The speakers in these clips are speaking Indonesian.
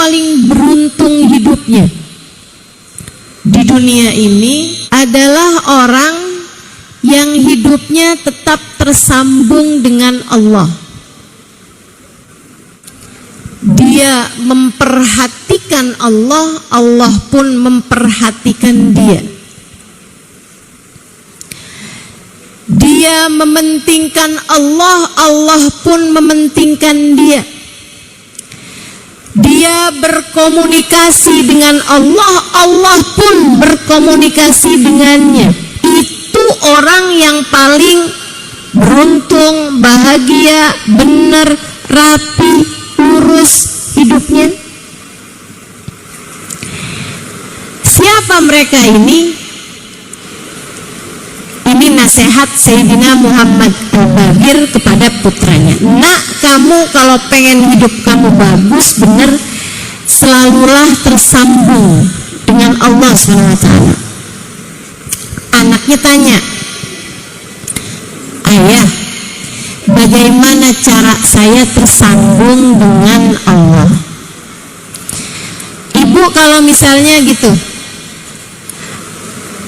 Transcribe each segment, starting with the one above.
paling beruntung hidupnya di dunia ini adalah orang yang hidupnya tetap tersambung dengan Allah. Dia memperhatikan Allah, Allah pun memperhatikan dia. Dia mementingkan Allah, Allah pun mementingkan dia. Dia berkomunikasi dengan Allah, Allah pun berkomunikasi dengannya. Itu orang yang paling beruntung, bahagia, benar, rapi, lurus hidupnya. Siapa mereka ini? Ini nasihat Sayyidina Muhammad Al-Bagir kepada putranya. Nak, kamu kalau pengen hidup kamu bagus, benar, selalulah tersambung dengan Allah SWT. Anaknya tanya, ayah, bagaimana cara saya tersambung dengan Allah? Ibu kalau misalnya gitu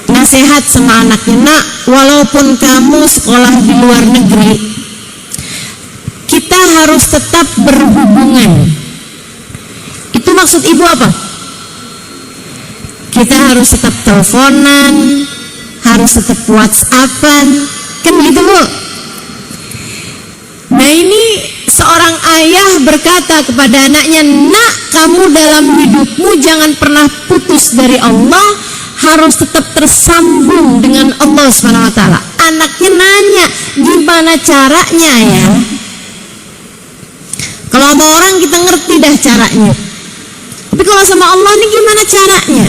nasihat sama anaknya, nak, walaupun kamu sekolah di luar negeri, kita harus tetap berhubungan. Itu maksud ibu apa? Kita harus tetap teleponan, harus tetap WhatsAppan, kan gitu Bu? Nah ini seorang ayah berkata kepada anaknya, nak, kamu dalam hidupmu jangan pernah putus dari Allah, harus tetap tersambung dengan Allah SWT. Anaknya nanya, gimana caranya ya? Kalau sama orang kita ngerti dah caranya, tapi kalau sama Allah ini gimana caranya?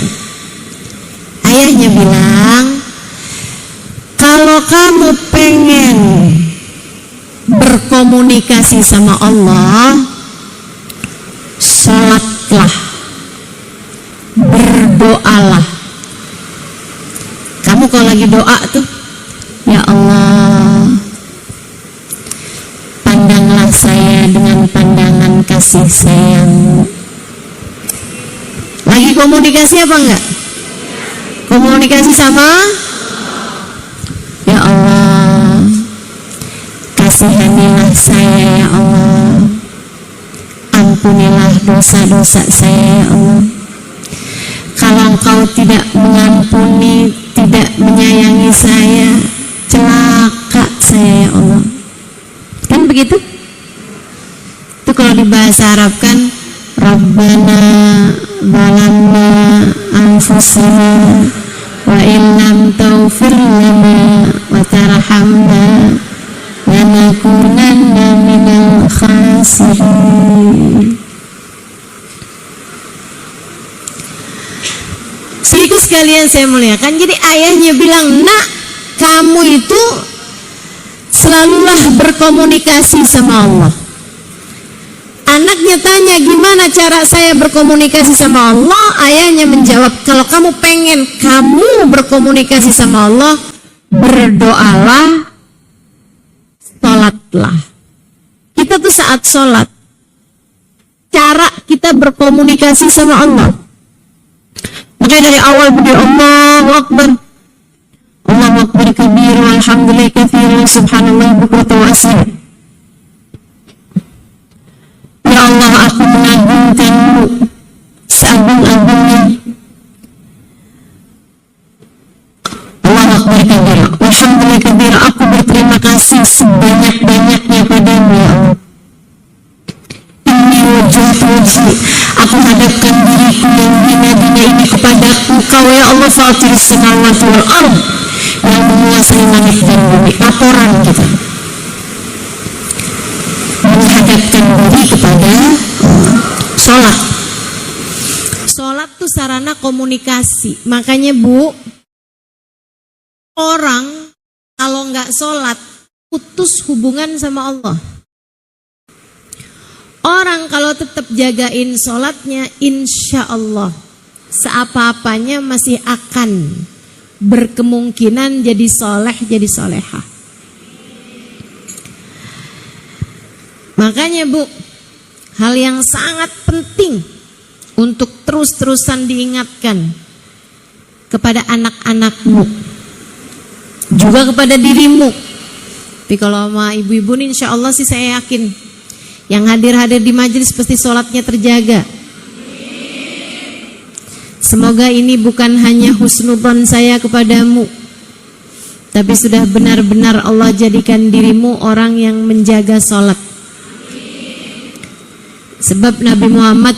Ayahnya bilang, kalau kamu pengen berkomunikasi sama Allah, sholatlah, berdoalah. Kamu kalau lagi doa tuh, ya Allah, pandanglah saya dengan pandangan kasih sayang. Lagi komunikasi apa enggak? Komunikasi sama ya Allah, kasihanilah saya ya Allah, ampunilah dosa-dosa saya ya Allah. Kalau Engkau tidak mengampuni, tidak menyayangi saya, celaka saya ya Allah. Kan begitu? Itu kalau di bahasa Arab kan, Rabbana zalamna anfusana wa illam taghfir lana wa tarhamna lanakunanna minal khasirin. Sedikit sekalian saya muliakan, jadi ayahnya bilang, nak, kamu itu selalulah berkomunikasi sama Allah. Anaknya tanya, gimana cara saya berkomunikasi sama Allah? Ayahnya menjawab, kalau kamu pengen kamu berkomunikasi sama Allah, berdoalah, sholatlah. Kita tuh saat sholat, cara kita berkomunikasi sama Allah. Makanya dari awal berdiri Allahu Akbar, Allahu Akbar kabir, walhamdulillah katsir, subhanallah bukratan wa asila. Ya Allah, aku mengagungkanmu seagung-agungnya. Allahu Akbar kabir, walhamdulillah kabir, aku berterima kasih sebanyak-banyaknya padamu ya Allah. Ini wajah wajhi, aku hadapkan diriku yang hina-hina ini kepada Engkau ya Allah, Fatirus samawati wal ardh, yang menguasai langit dan bumi. Laporan kita menghadapkan diri kepada sholat. Sholat tuh sarana komunikasi. Makanya Bu, orang kalau nggak sholat putus hubungan sama Allah. Orang kalau tetap jagain sholatnya, insya Allah seapa-apanya masih akan berkemungkinan jadi soleh, jadi solehah. Makanya Bu, hal yang sangat penting untuk terus-terusan diingatkan kepada anak-anakmu, juga kepada dirimu. Tapi kalau sama ibu-ibu nih, insya Allah sih saya yakin yang hadir-hadir di majelis pasti sholatnya terjaga. Semoga ini bukan hanya husnudzon saya kepadamu, tapi sudah benar-benar Allah jadikan dirimu orang yang menjaga sholat. Sebab Nabi Muhammad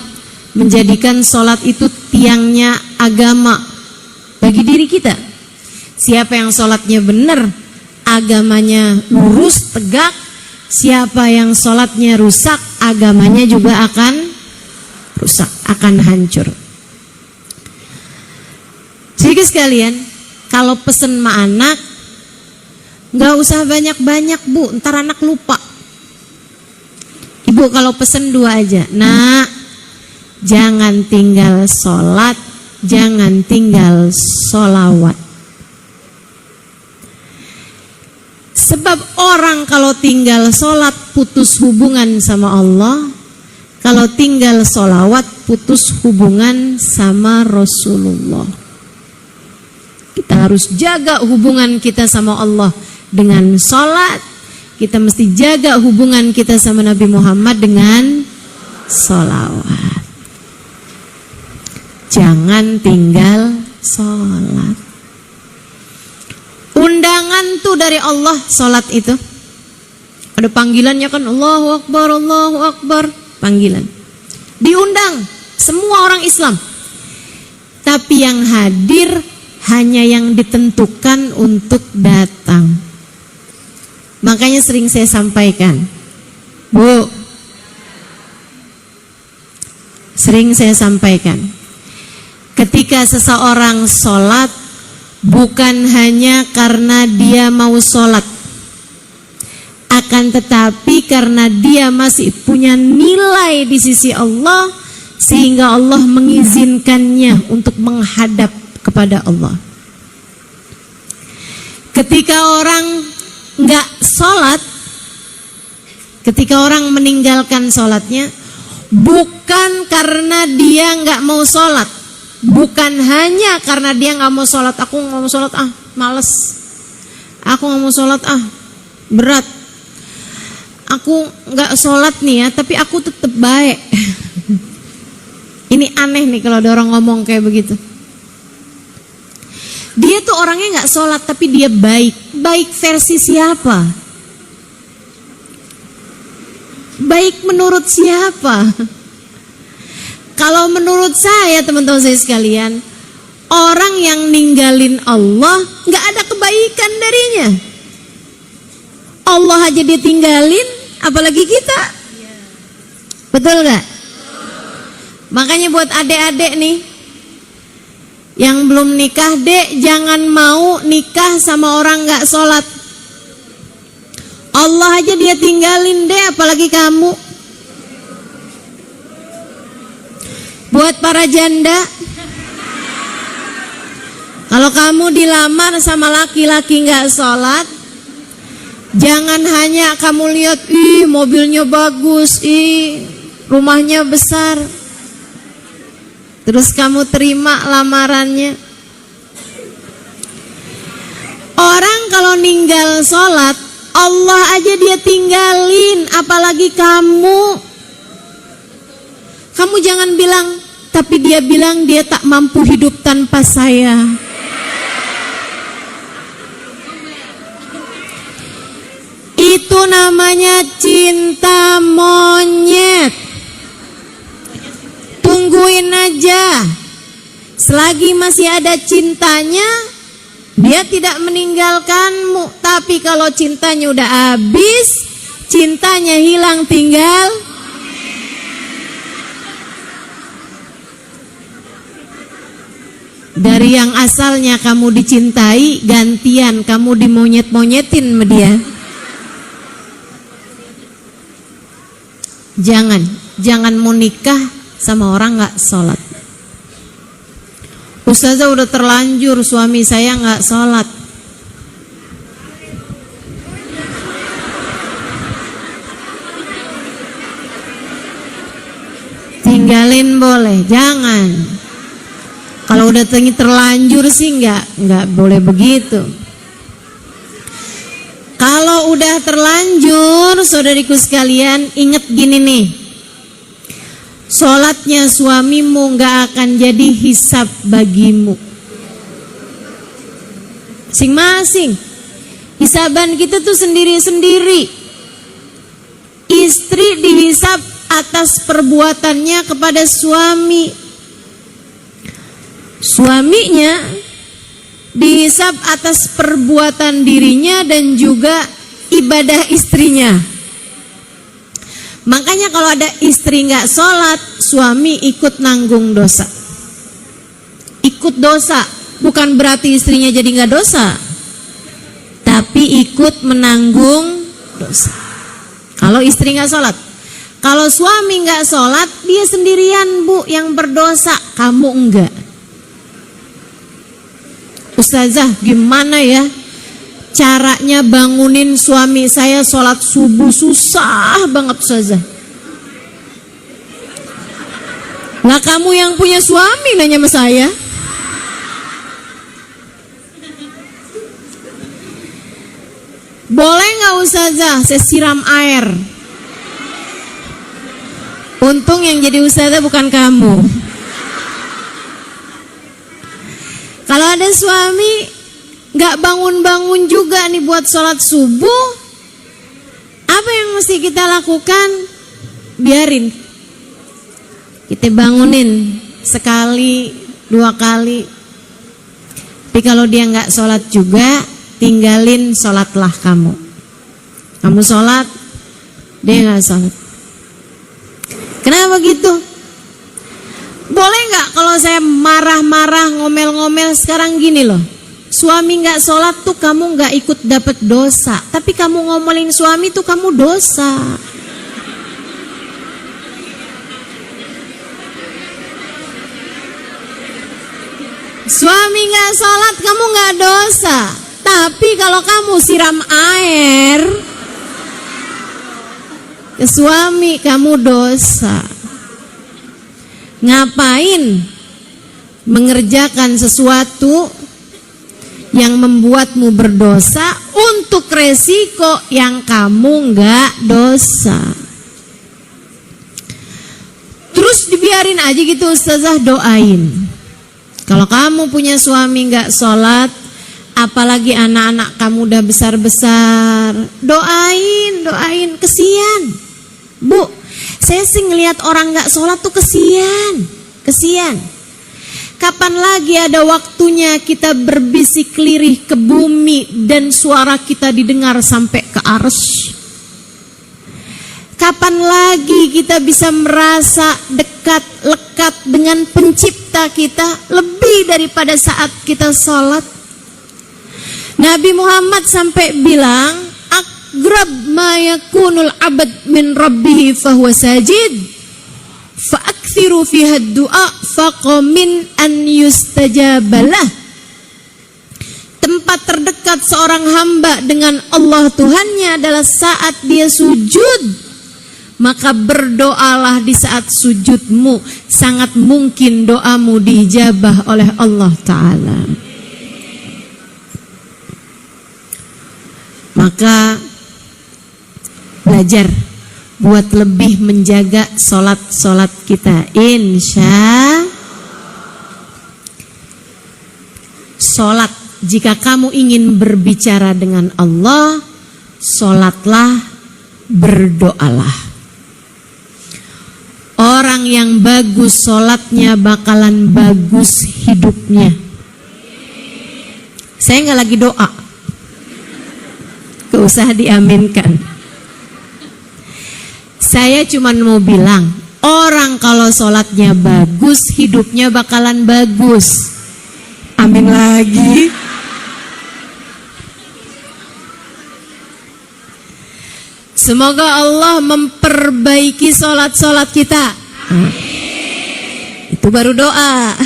menjadikan sholat itu tiangnya agama bagi diri kita. Siapa yang sholatnya benar, agamanya lurus, tegak. Siapa yang sholatnya rusak, agamanya juga akan rusak, akan hancur. Jadi sekalian, kalau pesen sama anak, nggak usah banyak-banyak bu, ntar anak lupa. Ibu kalau pesen 2 aja, nak, jangan tinggal sholat, jangan tinggal sholawat. Sebab orang kalau tinggal sholat putus hubungan sama Allah, kalau tinggal sholawat putus hubungan sama Rasulullah. Kita harus jaga hubungan kita sama Allah dengan sholat. Kita mesti jaga hubungan kita sama Nabi Muhammad dengan sholawat. Jangan tinggal sholat. Undangan tuh dari Allah sholat itu. Ada panggilannya kan, Allahu Akbar, Allahu Akbar. Panggilan. Diundang semua orang Islam. Tapi yang hadir hanya yang ditentukan untuk datang. Makanya sering saya sampaikan, Bu, sering saya sampaikan, ketika seseorang sholat, bukan hanya karena dia mau sholat, akan tetapi karena dia masih punya nilai di sisi Allah, sehingga Allah mengizinkannya untuk menghadap kepada Allah. Ketika orang nggak sholat, ketika orang meninggalkan sholatnya, bukan karena dia nggak mau sholat, bukan hanya karena dia nggak mau sholat, aku nggak mau sholat males, aku nggak mau sholat berat, aku nggak sholat nih ya, tapi aku tetap baik. Ini aneh nih kalau ada orang ngomong kayak begitu. Dia tuh orangnya nggak sholat tapi dia baik. Baik versi siapa? Baik menurut siapa? Kalau menurut saya, teman-teman saya sekalian, orang yang ninggalin Allah nggak ada kebaikan darinya. Allah aja dia tinggalin, apalagi kita. Betul nggak? Makanya buat adik-adik nih yang belum nikah, dek, jangan mau nikah sama orang gak sholat. Allah aja dia tinggalin, dek, apalagi kamu. Buat para janda, kalau kamu dilamar sama laki-laki gak sholat, jangan hanya kamu lihat, ih mobilnya bagus, ih rumahnya besar, terus kamu terima lamarannya. Orang kalau ninggal sholat, Allah aja dia tinggalin, apalagi kamu. Kamu jangan bilang, tapi dia bilang dia tak mampu hidup tanpa saya. Itu namanya cinta monyet. Tungguin aja. Selagi masih ada cintanya, dia tidak meninggalkanmu. Tapi kalau cintanya udah habis, cintanya hilang, tinggal dari yang asalnya kamu dicintai, gantian kamu dimonyet-monyetin sama dia. Jangan mau nikah sama orang gak sholat. Ustazah udah terlanjur suami saya gak sholat. tinggalin boleh, jangan. Kalau udah terlanjur sih nggak boleh begitu. Kalau udah terlanjur, saudariku sekalian, ingat gini nih. Sholatnya suamimu nggak akan jadi hisab bagimu. Masing-masing. Hisaban kita tuh sendiri-sendiri. Istri dihisab atas perbuatannya kepada suami. Suaminya dihisab atas perbuatan dirinya dan juga ibadah istrinya. Makanya kalau ada istri nggak sholat, suami ikut nanggung dosa. Ikut dosa, bukan berarti istrinya jadi nggak dosa, tapi ikut menanggung dosa. Kalau istri nggak sholat, kalau suami nggak sholat, dia sendirian bu yang berdosa, kamu enggak. Ustazah, gimana ya caranya bangunin suami saya sholat subuh? Susah banget Ustazah. Lah kamu yang punya suami nanya sama saya. Boleh nggak Ustazah saya siram air? Untung yang jadi Ustazah bukan kamu. Kalau ada suami nggak bangun-bangun juga nih buat sholat subuh, apa yang mesti kita lakukan? Biarin, kita bangunin sekali, 2 kali. Tapi kalau dia nggak sholat juga, tinggalin sholatlah kamu. Kamu sholat, dia nggak sholat. Kenapa gitu? Boleh nggak kalau saya marah-marah, ngomel-ngomel? Sekarang gini loh, suami nggak sholat tuh kamu nggak ikut dapat dosa, tapi kamu ngomelin suami tuh kamu dosa. Suami nggak sholat kamu nggak dosa, tapi kalau kamu siram air ke suami kamu dosa. Ngapain mengerjakan sesuatu yang membuatmu berdosa untuk resiko yang kamu nggak dosa? Terus dibiarin aja gitu Ustazah, doain. Kalau kamu punya suami nggak sholat, apalagi anak-anak kamu udah besar-besar, doain, kesian. Bu, saya sih ngelihat orang nggak sholat tuh kesian. Kapan lagi ada waktunya kita berbisik lirih ke bumi dan suara kita didengar sampai ke arsy? Kapan lagi kita bisa merasa dekat, lekat dengan pencipta kita lebih daripada saat kita sholat? Nabi Muhammad sampai bilang, "Aqrab ma yakunul abad min rabbihi fahuwa sajid, fa'akthiru fiha du'a faqamin an yustajabalah." Tempat terdekat seorang hamba dengan Allah Tuhannya adalah saat dia sujud. Maka berdoalah di saat sujudmu, sangat mungkin doamu diijabah oleh Allah Ta'ala. Maka belajar buat lebih menjaga sholat kita. Insya sholat, jika kamu ingin berbicara dengan Allah, sholatlah, berdoalah. Orang yang bagus sholatnya bakalan bagus hidupnya. Saya nggak lagi doa, gak usah diaminkan. Saya cuma mau bilang, orang kalau sholatnya bagus, hidupnya bakalan bagus. Amin lagi. Semoga Allah memperbaiki sholat-sholat kita. Itu baru doa.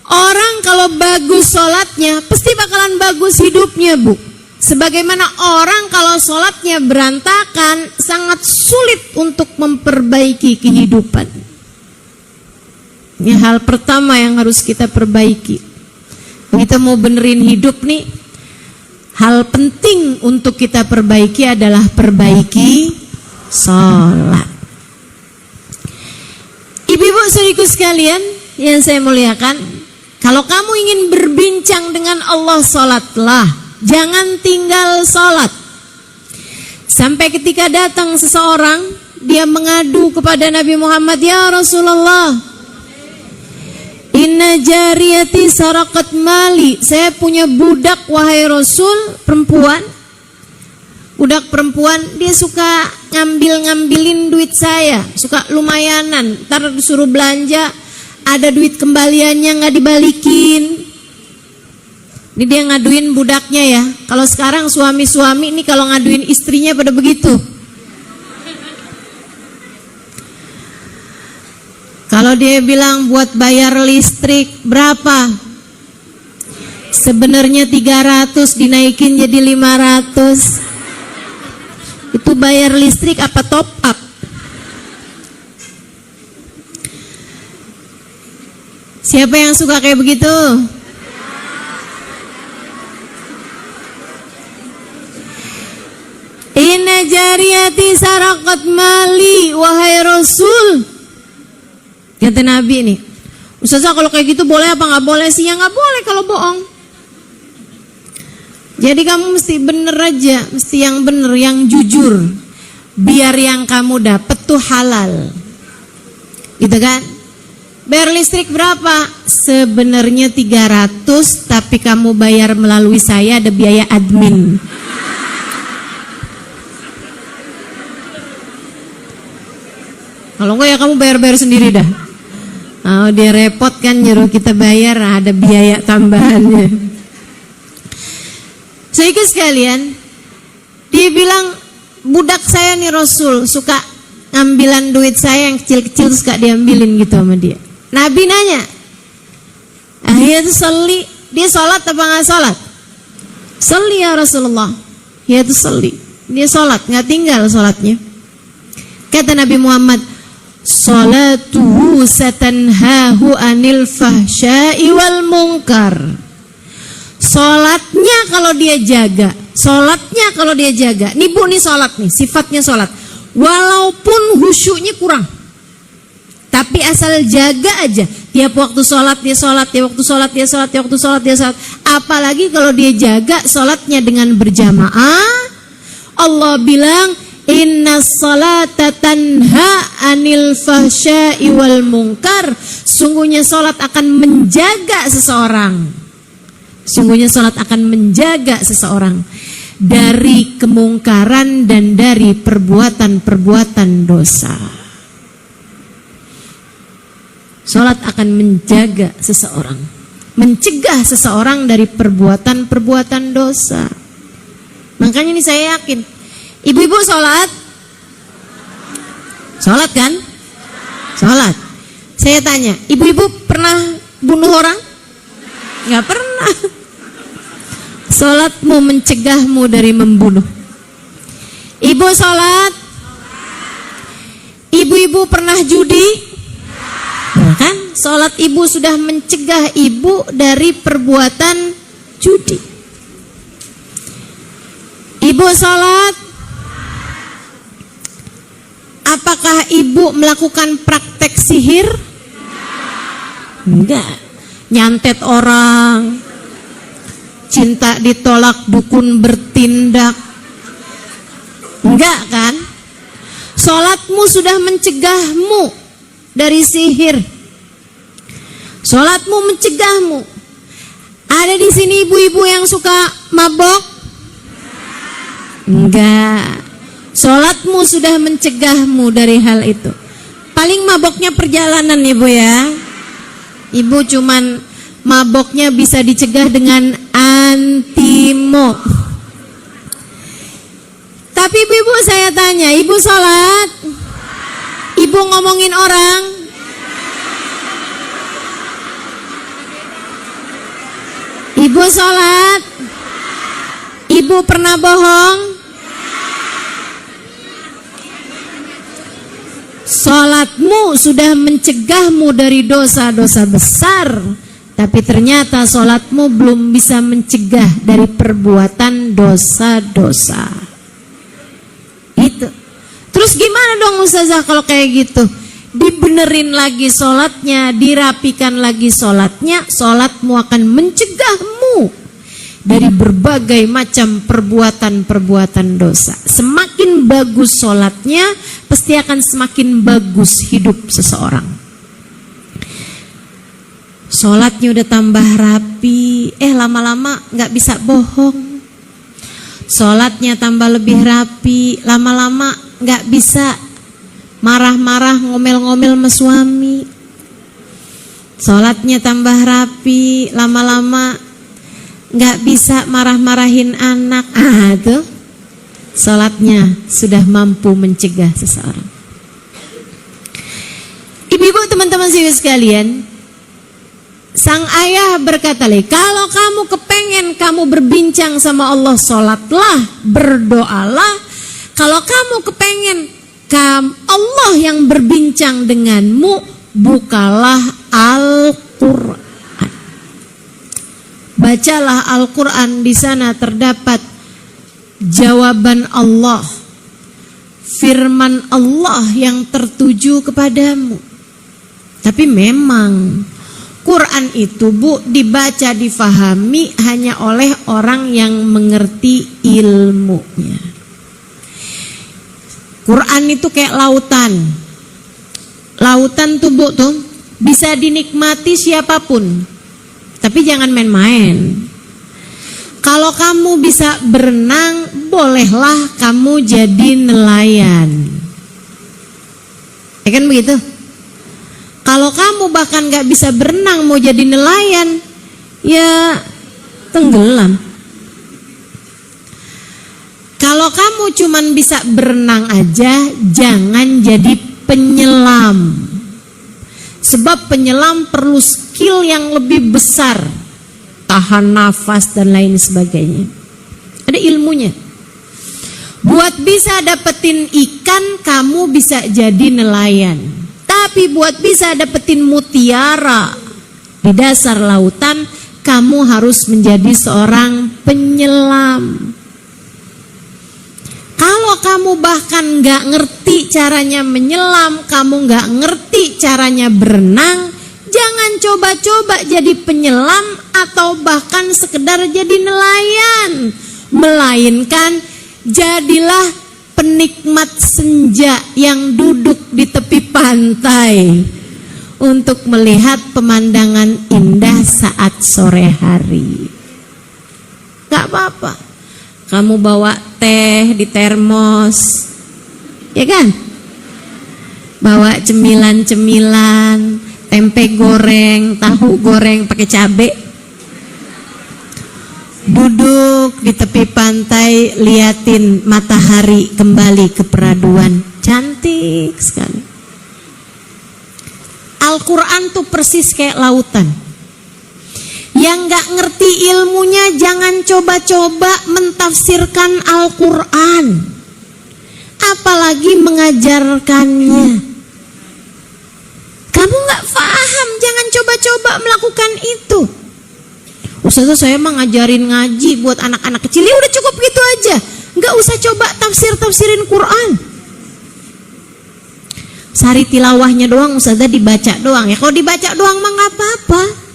Orang kalau bagus sholatnya, pasti bakalan bagus hidupnya, Bu. Sebagaimana orang kalau sholatnya berantakan, sangat sulit untuk memperbaiki kehidupan. Ini hal pertama yang harus kita perbaiki. Kita mau benerin hidup nih, hal penting untuk kita perbaiki adalah perbaiki sholat. Ibu-ibu saudaraku sekalian yang saya muliakan, kalau kamu ingin berbincang dengan Allah, sholatlah. Jangan tinggal sholat. Sampai ketika datang seseorang, dia mengadu kepada Nabi Muhammad, "Ya Rasulullah, inna jariyati sarakat mali." Saya punya budak wahai Rasul, perempuan. Budak perempuan, dia suka ngambilin duit saya, suka lumayanan. Ntar disuruh belanja, ada duit kembaliannya nggak dibalikin. Ini dia ngaduin budaknya ya. Kalau sekarang suami-suami ini kalau ngaduin istrinya pada begitu. Kalau dia bilang buat bayar listrik berapa? Sebenarnya 300 dinaikin jadi 500. Itu bayar listrik apa top up? Siapa yang suka kayak begitu? Inna jariyati sarakat mali, wahai Rasul. Kata Nabi nih, Ustazah kalau kayak gitu boleh apa nggak boleh sih? Ya nggak boleh kalau bohong. Jadi kamu mesti bener aja, mesti yang bener, yang jujur. Biar yang kamu dapet tuh halal. Gitu kan? Bayar listrik berapa? Sebenarnya 300, tapi kamu bayar melalui saya, ada biaya admin. Kalau enggak ya kamu bayar-bayar sendiri dah. Oh, dia repot kan nyuruh kita bayar, ada biaya tambahannya. Saudara sekalian, dia bilang budak saya nih Rasul suka ngambilan duit saya yang kecil-kecil suka diambilin gitu sama dia. Nabi nanya, "Dia tuh sholli, dia sholat apa nggak sholat?" "Sholli ya Rasulullah." "Dia tuh sholli, dia sholat, nggak tinggal sholatnya." Kata Nabi Muhammad, "Salatuhu satanhahu anil fahsya'i wal munkar." Salatnya kalau dia jaga, salatnya kalau dia jaga. Nih Bu, nih salat nih, sifatnya salat. Walaupun khusyuknya kurang, tapi asal jaga aja. Tiap waktu salat dia salat, tiap waktu salat dia salat, tiap waktu salat dia salat. Apalagi kalau dia jaga salatnya dengan berjamaah. Allah bilang, "Inna salata tanha anil fahsya'i wal munkar." Sungguhnya salat akan menjaga seseorang. Sungguhnya salat akan menjaga seseorang dari kemungkaran dan dari perbuatan-perbuatan dosa. Salat akan menjaga seseorang, mencegah seseorang dari perbuatan-perbuatan dosa. Makanya ini saya yakin, ibu-ibu sholat? Sholat kan? Sholat. Saya tanya, ibu-ibu pernah bunuh orang? Gak pernah. Sholatmu mencegahmu dari membunuh. Ibu sholat? Ibu-ibu pernah judi? Kan? Sholat ibu sudah mencegah ibu dari perbuatan judi. Ibu sholat? Apakah ibu melakukan praktek sihir? Enggak. Nyantet orang, cinta ditolak, dukun bertindak. Enggak kan? Sholatmu sudah mencegahmu dari sihir. Sholatmu mencegahmu. Ada di sini ibu-ibu yang suka mabok? Enggak. Sholatmu sudah mencegahmu dari hal itu. Paling maboknya perjalanan ibu ya. Ibu cuman maboknya bisa dicegah dengan antimo. Tapi ibu saya tanya, ibu sholat? Ibu ngomongin orang? Ibu sholat? Ibu Ibu pernah bohong? Sholatmu sudah mencegahmu dari dosa-dosa besar, tapi ternyata sholatmu belum bisa mencegah dari perbuatan dosa-dosa. Itu. Terus gimana dong Ustazah kalau kayak gitu? Dibenerin lagi sholatnya, dirapikan lagi sholatnya, sholatmu akan mencegahmu dari berbagai macam perbuatan-perbuatan dosa. Semakin bagus sholatnya, pasti akan semakin bagus hidup seseorang. Sholatnya udah tambah rapi, lama-lama gak bisa bohong. Sholatnya tambah lebih rapi, lama-lama gak bisa marah-marah, ngomel-ngomel sama suami. Sholatnya tambah rapi, lama-lama gak bisa marah-marahin anak. Tuh sholatnya sudah mampu mencegah seseorang. Ibu-ibu, teman-teman sekalian, sang ayah berkata, kalau kamu kepengen kamu berbincang sama Allah, sholatlah, berdoalah. Kalau kamu kepengen Allah yang berbincang denganmu, bukalah Al-Quran. Bacalah Al-Quran, di sana terdapat jawaban Allah, firman Allah yang tertuju kepadamu. Tapi memang Quran itu dibaca, difahami hanya oleh orang yang mengerti ilmunya. Quran itu kayak lautan. Lautan tuh bisa dinikmati siapapun, tapi jangan main-main. Kalau kamu bisa berenang, bolehlah kamu jadi nelayan. Ya kan begitu? Kalau kamu bahkan gak bisa berenang mau jadi nelayan, ya tenggelam. Kalau kamu cuman bisa berenang aja, jangan jadi penyelam. Sebab penyelam perlu skill yang lebih besar, tahan nafas dan lain sebagainya. Ada ilmunya. Buat bisa dapetin ikan, kamu bisa jadi nelayan. Tapi buat bisa dapetin mutiara di dasar lautan, kamu harus menjadi seorang penyelam. Kalau kamu bahkan gak ngerti caranya menyelam, kamu gak ngerti caranya berenang, jangan coba-coba jadi penyelam atau bahkan sekedar jadi nelayan. Melainkan jadilah penikmat senja yang duduk di tepi pantai untuk melihat pemandangan indah saat sore hari. Gak apa-apa kamu bawa teh di termos, ya kan? Bawa cemilan-cemilan, tempe goreng, tahu goreng pakai cabai. Duduk di tepi pantai, liatin matahari kembali ke peraduan. Cantik sekali. Al-Quran tuh persis kayak lautan. Yang gak ngerti ilmunya jangan coba-coba mentafsirkan Al-Quran, apalagi mengajarkannya. Kamu gak paham, jangan coba-coba melakukan itu. Ustazah, saya mah ngajarin ngaji buat anak-anak kecil, ya udah cukup gitu aja. Gak usah coba tafsirin Quran. Sari tilawahnya doang, Ustazah dibaca doang. Ya kalau dibaca doang mah gak apa-apa.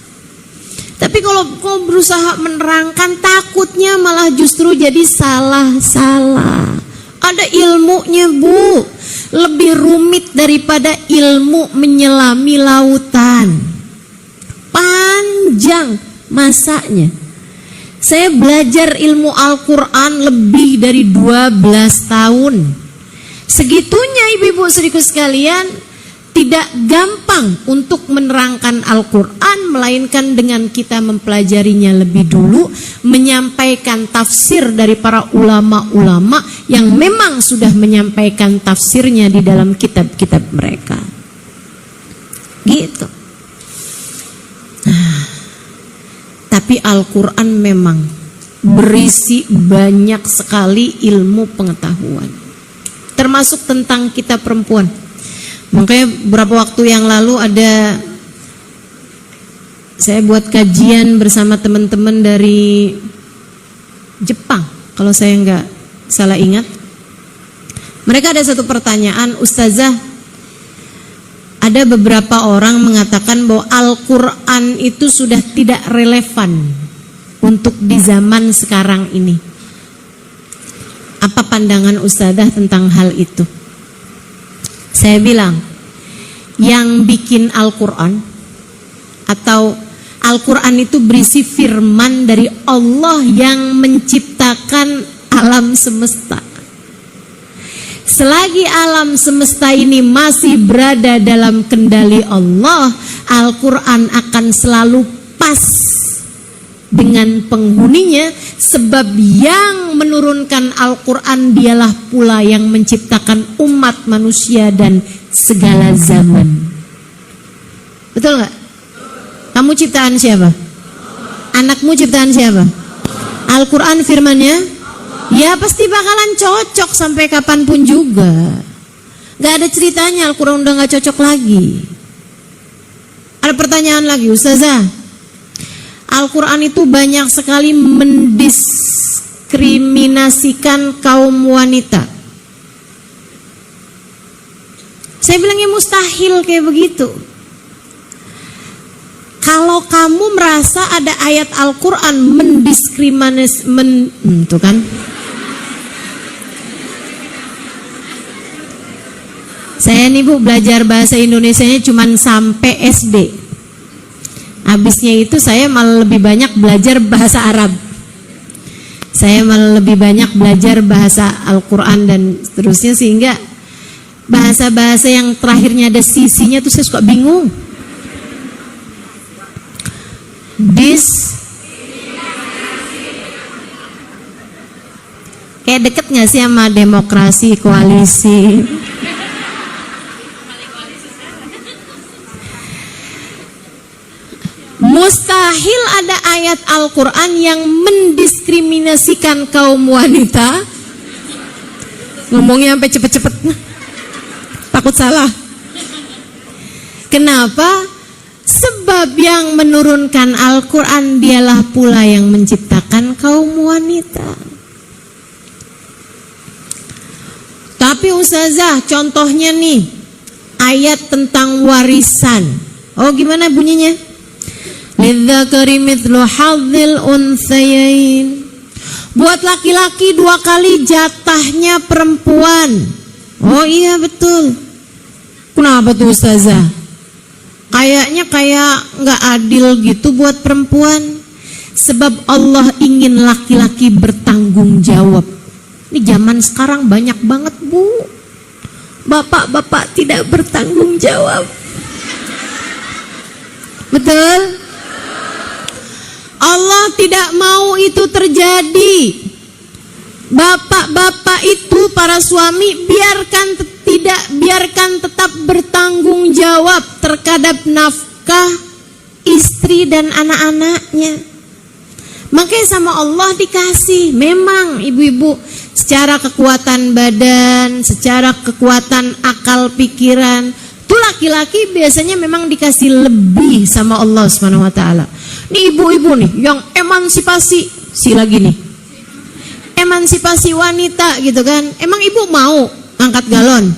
Tapi kalau kau berusaha menerangkan, takutnya malah justru jadi salah-salah. Ada ilmunya, Bu. Lebih rumit daripada ilmu menyelami lautan. Panjang masanya. Saya belajar ilmu Al-Quran lebih dari 12 tahun. Segitunya ibu-ibu saudaraku sekalian, tidak gampang untuk menerangkan Al-Quran, melainkan dengan kita mempelajarinya lebih dulu, menyampaikan tafsir dari para ulama-ulama yang memang sudah menyampaikan tafsirnya di dalam kitab-kitab mereka. Gitu. Tapi Al-Quran memang berisi banyak sekali ilmu pengetahuan, termasuk tentang kita perempuan. Makanya beberapa waktu yang lalu saya buat kajian bersama teman-teman dari Jepang, kalau saya nggak salah ingat. Mereka ada satu pertanyaan, Ustazah, ada beberapa orang mengatakan bahwa Al-Quran itu sudah tidak relevan untuk di zaman sekarang ini. Apa pandangan Ustazah tentang hal itu? Saya bilang, yang bikin Al-Quran atau Al-Quran itu berisi firman dari Allah yang menciptakan alam semesta. Selagi alam semesta ini masih berada dalam kendali Allah, Al-Quran akan selalu pas dengan penghuninya, sebab yang menurunkan Al-Quran dialah pula yang menciptakan umat manusia dan segala zaman. Betul gak? Kamu ciptaan siapa? Anakmu ciptaan siapa? Al-Quran firmannya? Ya pasti bakalan cocok sampai kapanpun juga. Gak ada ceritanya Al-Quran udah gak cocok lagi. Ada pertanyaan lagi, Ustazah, Al-Quran itu banyak sekali mendiskriminasikan kaum wanita. Saya bilangnya mustahil kayak begitu. Kalau kamu merasa ada ayat Al-Quran mendiskriminasi, tuh kan? Saya nih Bu belajar bahasa Indonesianya cuman sampai SD. Habisnya itu saya malah lebih banyak belajar bahasa Arab. Saya malah lebih banyak belajar bahasa Al-Quran dan seterusnya, sehingga bahasa-bahasa yang terakhirnya ada sisinya tuh saya suka bingung. Kayak deket gak sih sama demokrasi, koalisi? Mustahil ada ayat Al-Quran yang mendiskriminasikan kaum wanita. Ngomongnya sampai cepet-cepet, takut salah. Kenapa? Sebab yang menurunkan Al-Quran dialah pula yang menciptakan kaum wanita. Tapi Ustazah, contohnya nih ayat tentang warisan. Oh gimana bunyinya? Lidzakari mithlu hadzil unthayain. Buat laki-laki 2 kali jatahnya perempuan. Oh iya betul. Kenapa tuh Ustazah? Kayaknya kayak nggak adil gitu buat perempuan. Sebab Allah ingin laki-laki bertanggung jawab. Ini zaman sekarang banyak banget Bu, bapak-bapak tidak bertanggung jawab. Betul? Allah tidak mau itu terjadi. Bapak-bapak itu, para suami, biarkan tetap bertanggung jawab terhadap nafkah istri dan anak-anaknya. Makanya sama Allah dikasih. Memang ibu-ibu secara kekuatan badan, secara kekuatan akal pikiran, tuh laki-laki biasanya memang dikasih lebih sama Allah Subhanahu wa taala. Nih ibu-ibu nih yang emansipasi, lagi nih. Emansipasi wanita gitu kan. Emang ibu mau ngangkat galon?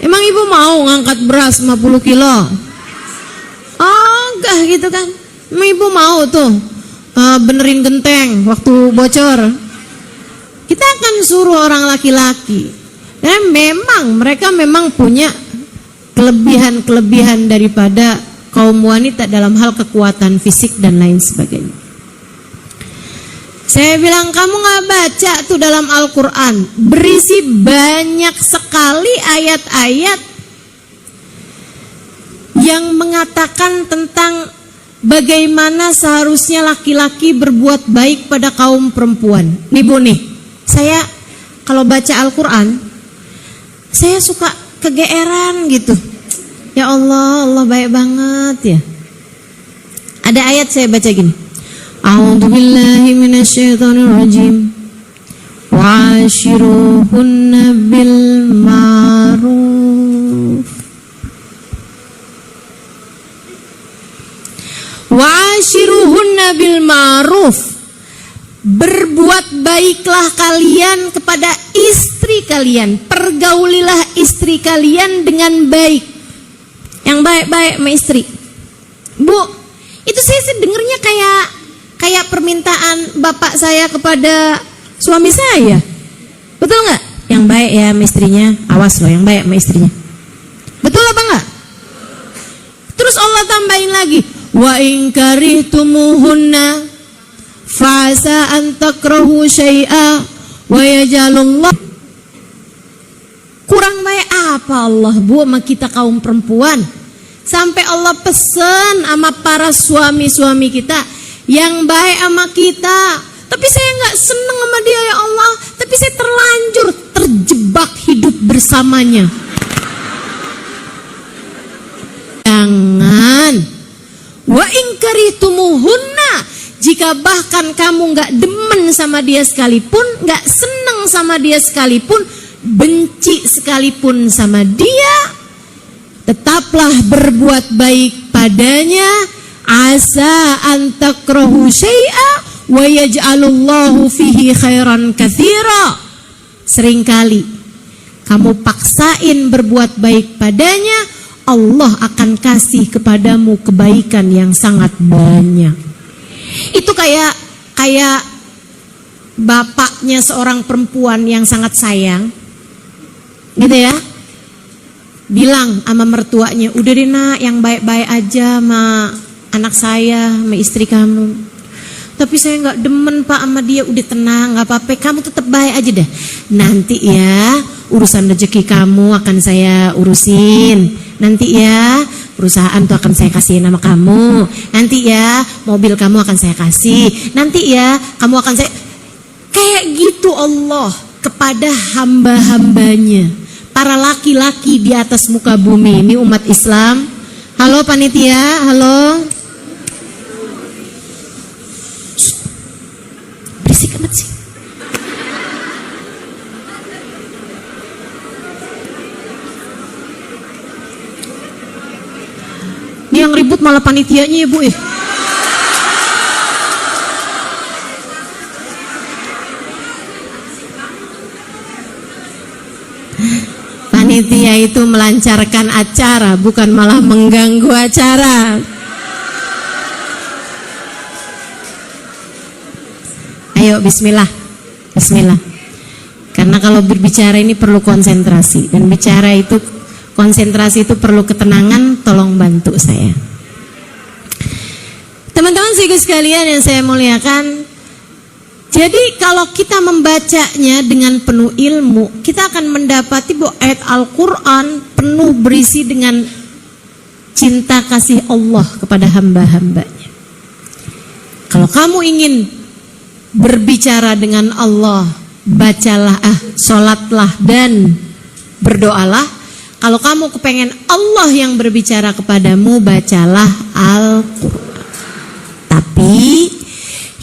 Emang ibu mau ngangkat beras 50 kilo? Oh enggak gitu kan. Emang ibu mau tuh benerin genteng waktu bocor? Kita akan suruh orang laki-laki. Dan memang mereka memang punya kelebihan-kelebihan daripada kaum wanita dalam hal kekuatan fisik dan lain sebagainya. Saya bilang kamu gak baca tuh dalam Al-Quran, berisi banyak sekali ayat-ayat yang mengatakan tentang bagaimana seharusnya laki-laki berbuat baik pada kaum perempuan. Nih Bu nih, saya kalau baca Al-Quran, saya suka kegeeran gitu. Ya Allah, Allah baik banget ya. Ada ayat saya baca gini. A'udzu billahi minasyaitonir rajim. Wa'ashiruhunna bil ma'ruf. Wa'ashiruhunna bil ma'ruf. Berbuat baiklah kalian kepada istri kalian. Pergaulilah istri kalian dengan baik. Yang baik-baik sama istri. Bu, itu saya dengernya kayak permintaan bapak saya kepada suami saya. Betul nggak? Yang baik ya sama istrinya. Awas loh, yang baik sama istrinya. Betul apa enggak? Terus Allah tambahin lagi, wa in karihtumuhunna fa'asa an takrahu syai'a wa yaj'alullah. Kurang baik apa Allah, Bu, sama kita kaum perempuan? Sampai Allah pesan sama para suami-suami kita yang baik sama kita. Tapi saya nggak seneng sama dia ya Allah. Tapi saya terlanjur terjebak hidup bersamanya. Jangan. Wa in karihtumuhunna, jika bahkan kamu nggak demen sama dia sekalipun, nggak seneng sama dia sekalipun, benci sekalipun sama dia, tetaplah berbuat baik padanya. Asa an takrahu syai'a wa yaj'alullahu fihi khairan katsira. Seringkali kamu paksain berbuat baik padanya, Allah akan kasih kepadamu kebaikan yang sangat banyak. Itu kayak bapaknya seorang perempuan yang sangat sayang, gitu ya, bilang sama mertuanya, udah deh nak, yang baik-baik aja sama anak saya, sama istri kamu. Tapi saya nggak demen pak sama dia. Udah tenang, nggak apa-apa, kamu tetap baik aja deh. Nanti ya urusan rezeki kamu akan saya urusin. Nanti ya perusahaan tuh akan saya kasih nama kamu. Nanti ya mobil kamu akan saya kasih. Nanti ya kamu akan saya. Kayak gitu Allah kepada hamba-hambanya, para laki-laki di atas muka bumi ini, umat Islam. Halo panitia, halo. Berisik amat sih. Ini yang ribut malah panitianya ya Bu ya. Panitia itu melancarkan acara, bukan malah mengganggu acara. Ayo bismillah. Bismillah. Karena kalau berbicara ini perlu konsentrasi, dan bicara itu, konsentrasi itu perlu ketenangan. Tolong bantu saya. Teman-teman sekalian yang saya muliakan, jadi kalau kita membacanya dengan penuh ilmu, kita akan mendapati bahwa ayat Al-Quran penuh berisi dengan cinta kasih Allah kepada hamba-hambanya. Kalau kamu ingin berbicara dengan Allah, bacalah, sholatlah dan berdoalah. Kalau kamu kepengen Allah yang berbicara kepadamu, bacalah Al-Quran. Tapi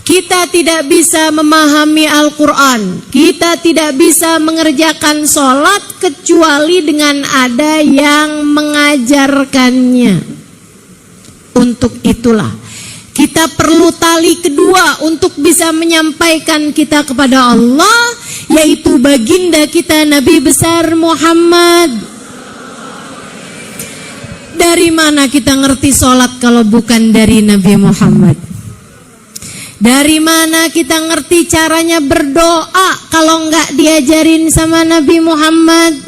kita tidak bisa memahami Al-Quran, kita tidak bisa mengerjakan sholat kecuali dengan ada yang mengajarkannya. Untuk itulah kita perlu tali kedua untuk bisa menyampaikan kita kepada Allah, yaitu baginda kita Nabi besar Muhammad. Dari mana kita ngerti sholat kalau bukan dari Nabi Muhammad? Dari mana kita ngerti caranya berdoa kalau enggak diajarin sama Nabi Muhammad?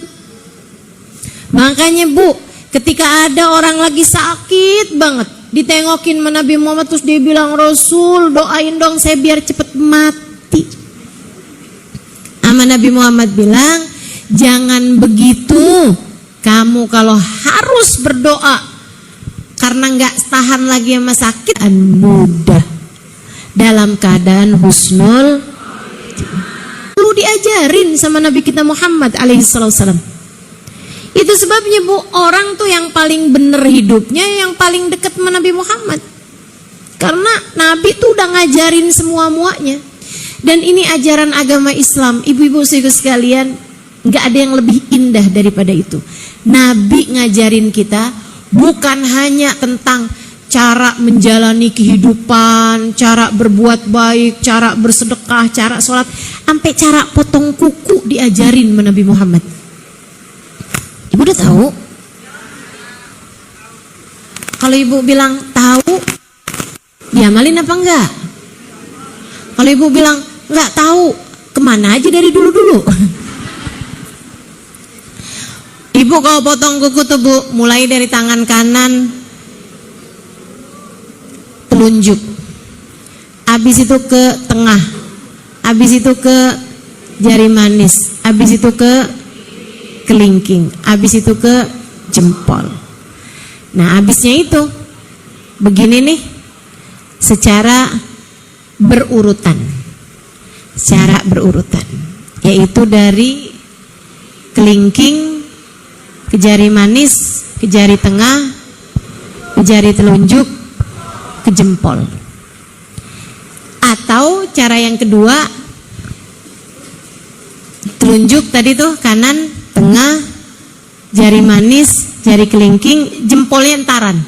Makanya Bu, ketika ada orang lagi sakit banget, ditengokin sama Nabi Muhammad, terus dia bilang, Rasul doain dong saya biar cepet mati. Sama Nabi Muhammad bilang, jangan begitu. Kamu kalau harus berdoa karena enggak tahan lagi sama sakit, mudah dalam keadaan husnul, perlu diajarin sama Nabi kita Muhammad alaihissalam. Itu sebabnya Bu, orang tuh yang paling bener hidupnya yang paling dekat sama Nabi Muhammad. Karena Nabi tuh udah ngajarin semua-muanya. Dan ini ajaran agama Islam. Ibu-ibu saudara sekalian, gak ada yang lebih indah daripada itu. Nabi ngajarin kita bukan hanya tentang cara menjalani kehidupan, cara berbuat baik, cara bersedekah, cara sholat, sampai cara potong kuku diajarin sama Nabi Muhammad. Ibu udah tahu? Kalau ibu bilang tahu, diamalin apa enggak? Kalau ibu bilang enggak tahu, kemana aja dari dulu-dulu? Ibu kalau potong kuku tuh Bu, mulai dari tangan kanan telunjuk, habis itu ke tengah, habis itu ke jari manis, habis itu ke kelingking, habis itu ke jempol. Nah habisnya itu begini nih, secara berurutan, yaitu dari kelingking ke jari manis, ke jari tengah, ke jari telunjuk, ke jempol. Atau cara yang kedua, telunjuk tadi tuh kanan, tengah, jari manis, jari kelingking, jempolnya entaran.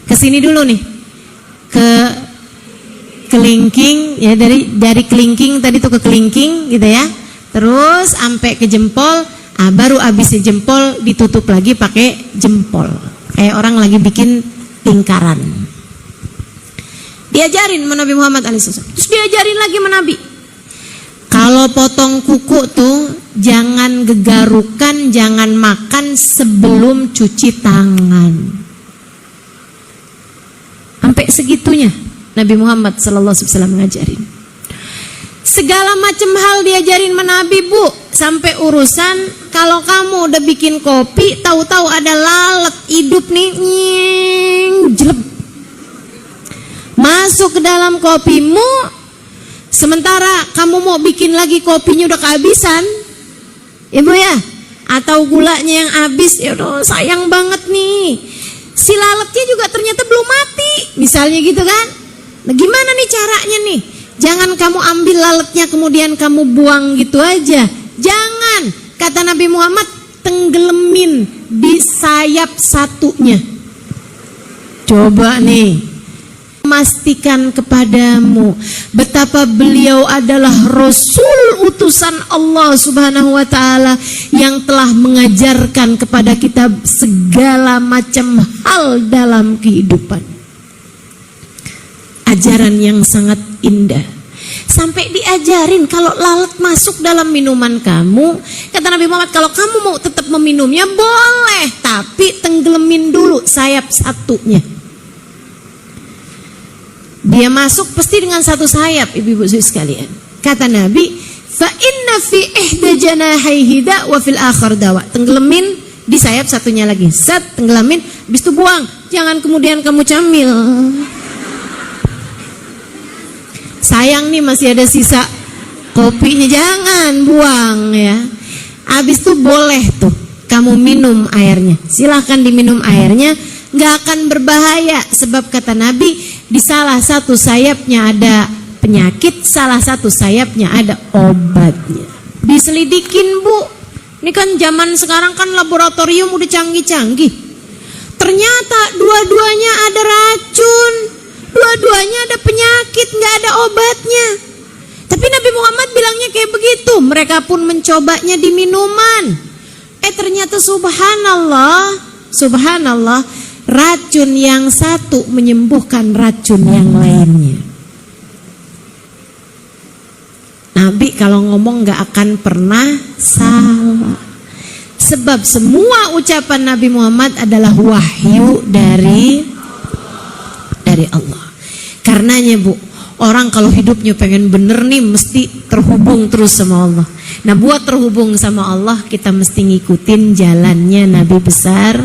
Kesini dulu nih, ke kelingking ya, dari kelingking tadi tuh ke kelingking gitu ya. Terus sampai ke jempol, baru abisnya jempol ditutup lagi pakai jempol. Kayak orang lagi bikin lingkaran. Diajarin sama Nabi Muhammad alaihissalam. Terus diajarin lagi sama Nabi. Kalau potong kuku tuh jangan gegarukan, jangan makan sebelum cuci tangan. Sampai segitunya Nabi Muhammad sallallahu alaihi wasallam ngajarin. Segala macam hal diajarin sama Nabi Bu. Sampai urusan kalau kamu udah bikin kopi, tahu-tahu ada lalat hidup nih, jelek, masuk ke dalam kopimu, sementara kamu mau bikin lagi kopinya udah kehabisan, ibu ya, atau gulanya yang habis, ya udah sayang banget nih, si lalatnya juga ternyata belum mati, misalnya gitu kan. Nah gimana nih caranya nih? Jangan kamu ambil lalatnya kemudian kamu buang gitu aja, jangan. Kata Nabi Muhammad, tenggelamin di sayap satunya. Coba nih, memastikan kepadamu betapa beliau adalah Rasul utusan Allah Subhanahu wa ta'ala yang telah mengajarkan kepada kita segala macam hal dalam kehidupan. Ajaran yang sangat indah. Sampai diajarin kalau lalat masuk dalam minuman kamu, kata Nabi Muhammad, kalau kamu mau tetap meminumnya boleh, tapi tenggelamin dulu sayap satunya. Dia masuk pasti dengan satu sayap, ibu-ibu sekalian. Kata Nabi, fa inna fi ihda janahaihi da wa fil akhar dawa. Tenggelamin di sayap satunya lagi. Set, tenggelamin, habis itu buang. Jangan kemudian kamu camil. Sayang nih masih ada sisa kopinya, jangan buang ya. Habis itu boleh tuh kamu minum airnya. Silahkan diminum airnya, nggak akan berbahaya. Sebab kata Nabi, di salah satu sayapnya ada penyakit, salah satu sayapnya ada obatnya. Diselidikin Bu. Ini kan zaman sekarang kan laboratorium udah canggih-canggih. Ternyata dua-duanya ada racun, dua-duanya ada penyakit, nggak ada obatnya. Tapi Nabi Muhammad bilangnya kayak begitu. Mereka pun mencobanya di minuman. Ternyata subhanallah, subhanallah, racun yang satu menyembuhkan racun yang lainnya. Nabi kalau ngomong nggak akan pernah salah. Sebab semua ucapan Nabi Muhammad adalah wahyu dari Allah. Karenanya Bu, orang kalau hidupnya pengen bener nih mesti terhubung terus sama Allah. Nah buat terhubung sama Allah kita mesti ngikutin jalannya Nabi besar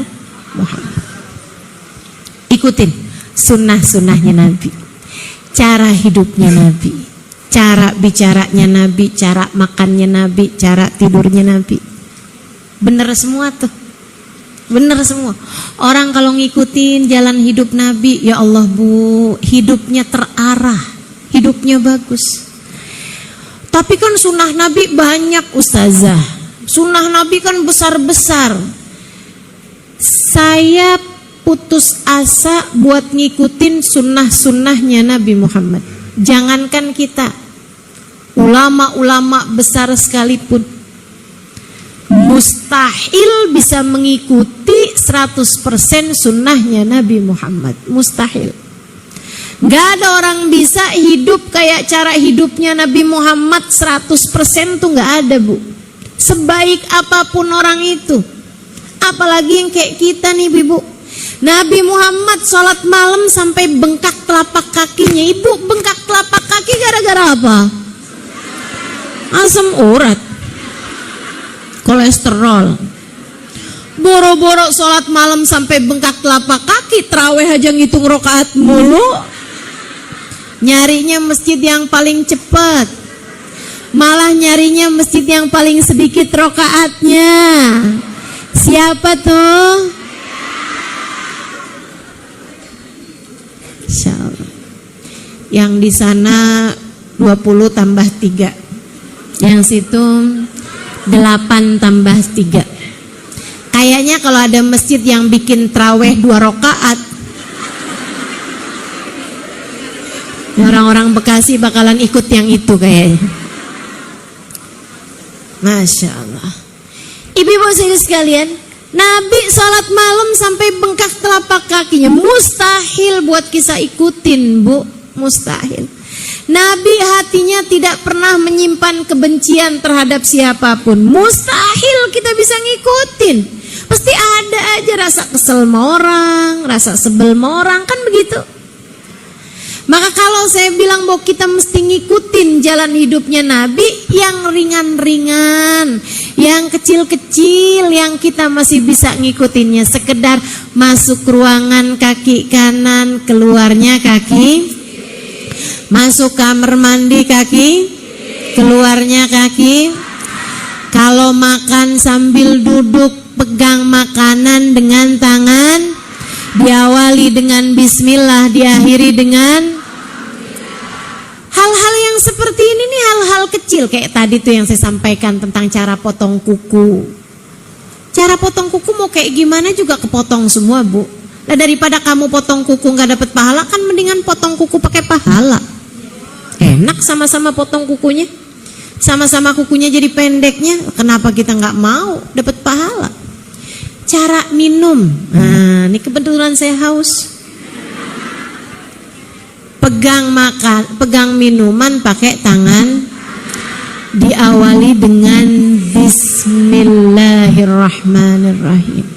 Muhammad. Ikutin sunnah-sunnahnya Nabi, cara hidupnya Nabi, cara bicaranya Nabi, cara makannya Nabi, cara tidurnya Nabi. Bener semua tuh. Bener semua. Orang kalau ngikutin jalan hidup Nabi, ya Allah Bu, hidupnya terarah, hidupnya bagus. Tapi kan sunnah Nabi banyak ustazah. Sunnah Nabi kan besar-besar. Saya putus asa buat ngikutin sunnah-sunnahnya Nabi Muhammad. Jangankan kita, ulama-ulama besar sekalipun mustahil bisa mengikuti 100% sunnahnya Nabi Muhammad. Mustahil. Gak ada orang bisa hidup kayak cara hidupnya Nabi Muhammad 100% tuh gak ada Bu. Sebaik apapun orang itu, apalagi yang kayak kita nih Bu. Nabi Muhammad sholat malam sampai bengkak telapak kakinya. Ibu bengkak telapak kaki gara-gara apa? Asam urat, kolesterol. Boro-boro sholat malam sampai bengkak telapak kaki, tarawih aja ngitung rokaat mulu. Nyarinya masjid yang paling cepat, malah nyarinya masjid yang paling sedikit rokaatnya. Siapa tuh? Insyaallah. Yang di sana 20 tambah 3, yang situ 8 tambah 3. Kayaknya kalau ada masjid yang bikin tarawih 2 rakaat, orang-orang Bekasi bakalan ikut yang itu kayaknya. Masya Allah. Ibu-ibu sekalian, Nabi sholat malam sampai bengkak telapak kakinya. Mustahil buat kita ikutin Bu, mustahil. Nabi hatinya tidak pernah menyimpan kebencian terhadap siapapun. Mustahil kita bisa ngikutin. Pasti ada aja rasa kesel sama orang, rasa sebel sama orang, kan begitu. Maka kalau saya bilang bahwa kita mesti ngikutin jalan hidupnya Nabi, yang ringan-ringan, yang kecil-kecil, yang kita masih bisa ngikutinnya. Sekedar masuk ruangan kaki kanan, keluarnya kaki. Masuk kamar mandi kaki, keluarnya kaki. Kalau makan sambil duduk, pegang makanan dengan tangan, diawali dengan bismillah, diakhiri dengan. Hal-hal yang seperti ini nih hal-hal kecil. Kayak tadi tuh yang saya sampaikan tentang cara potong kuku. Cara potong kuku mau kayak gimana juga kepotong semua Bu. Nah, daripada kamu potong kuku gak dapat pahala, kan mendingan potong kuku pakai pahala. Enak sama-sama potong kukunya, sama-sama kukunya jadi pendeknya. Kenapa kita gak mau dapat pahala? Cara minum. Nah, ini kebetulan saya haus. Pegang minuman pakai tangan, diawali dengan bismillahirrahmanirrahim.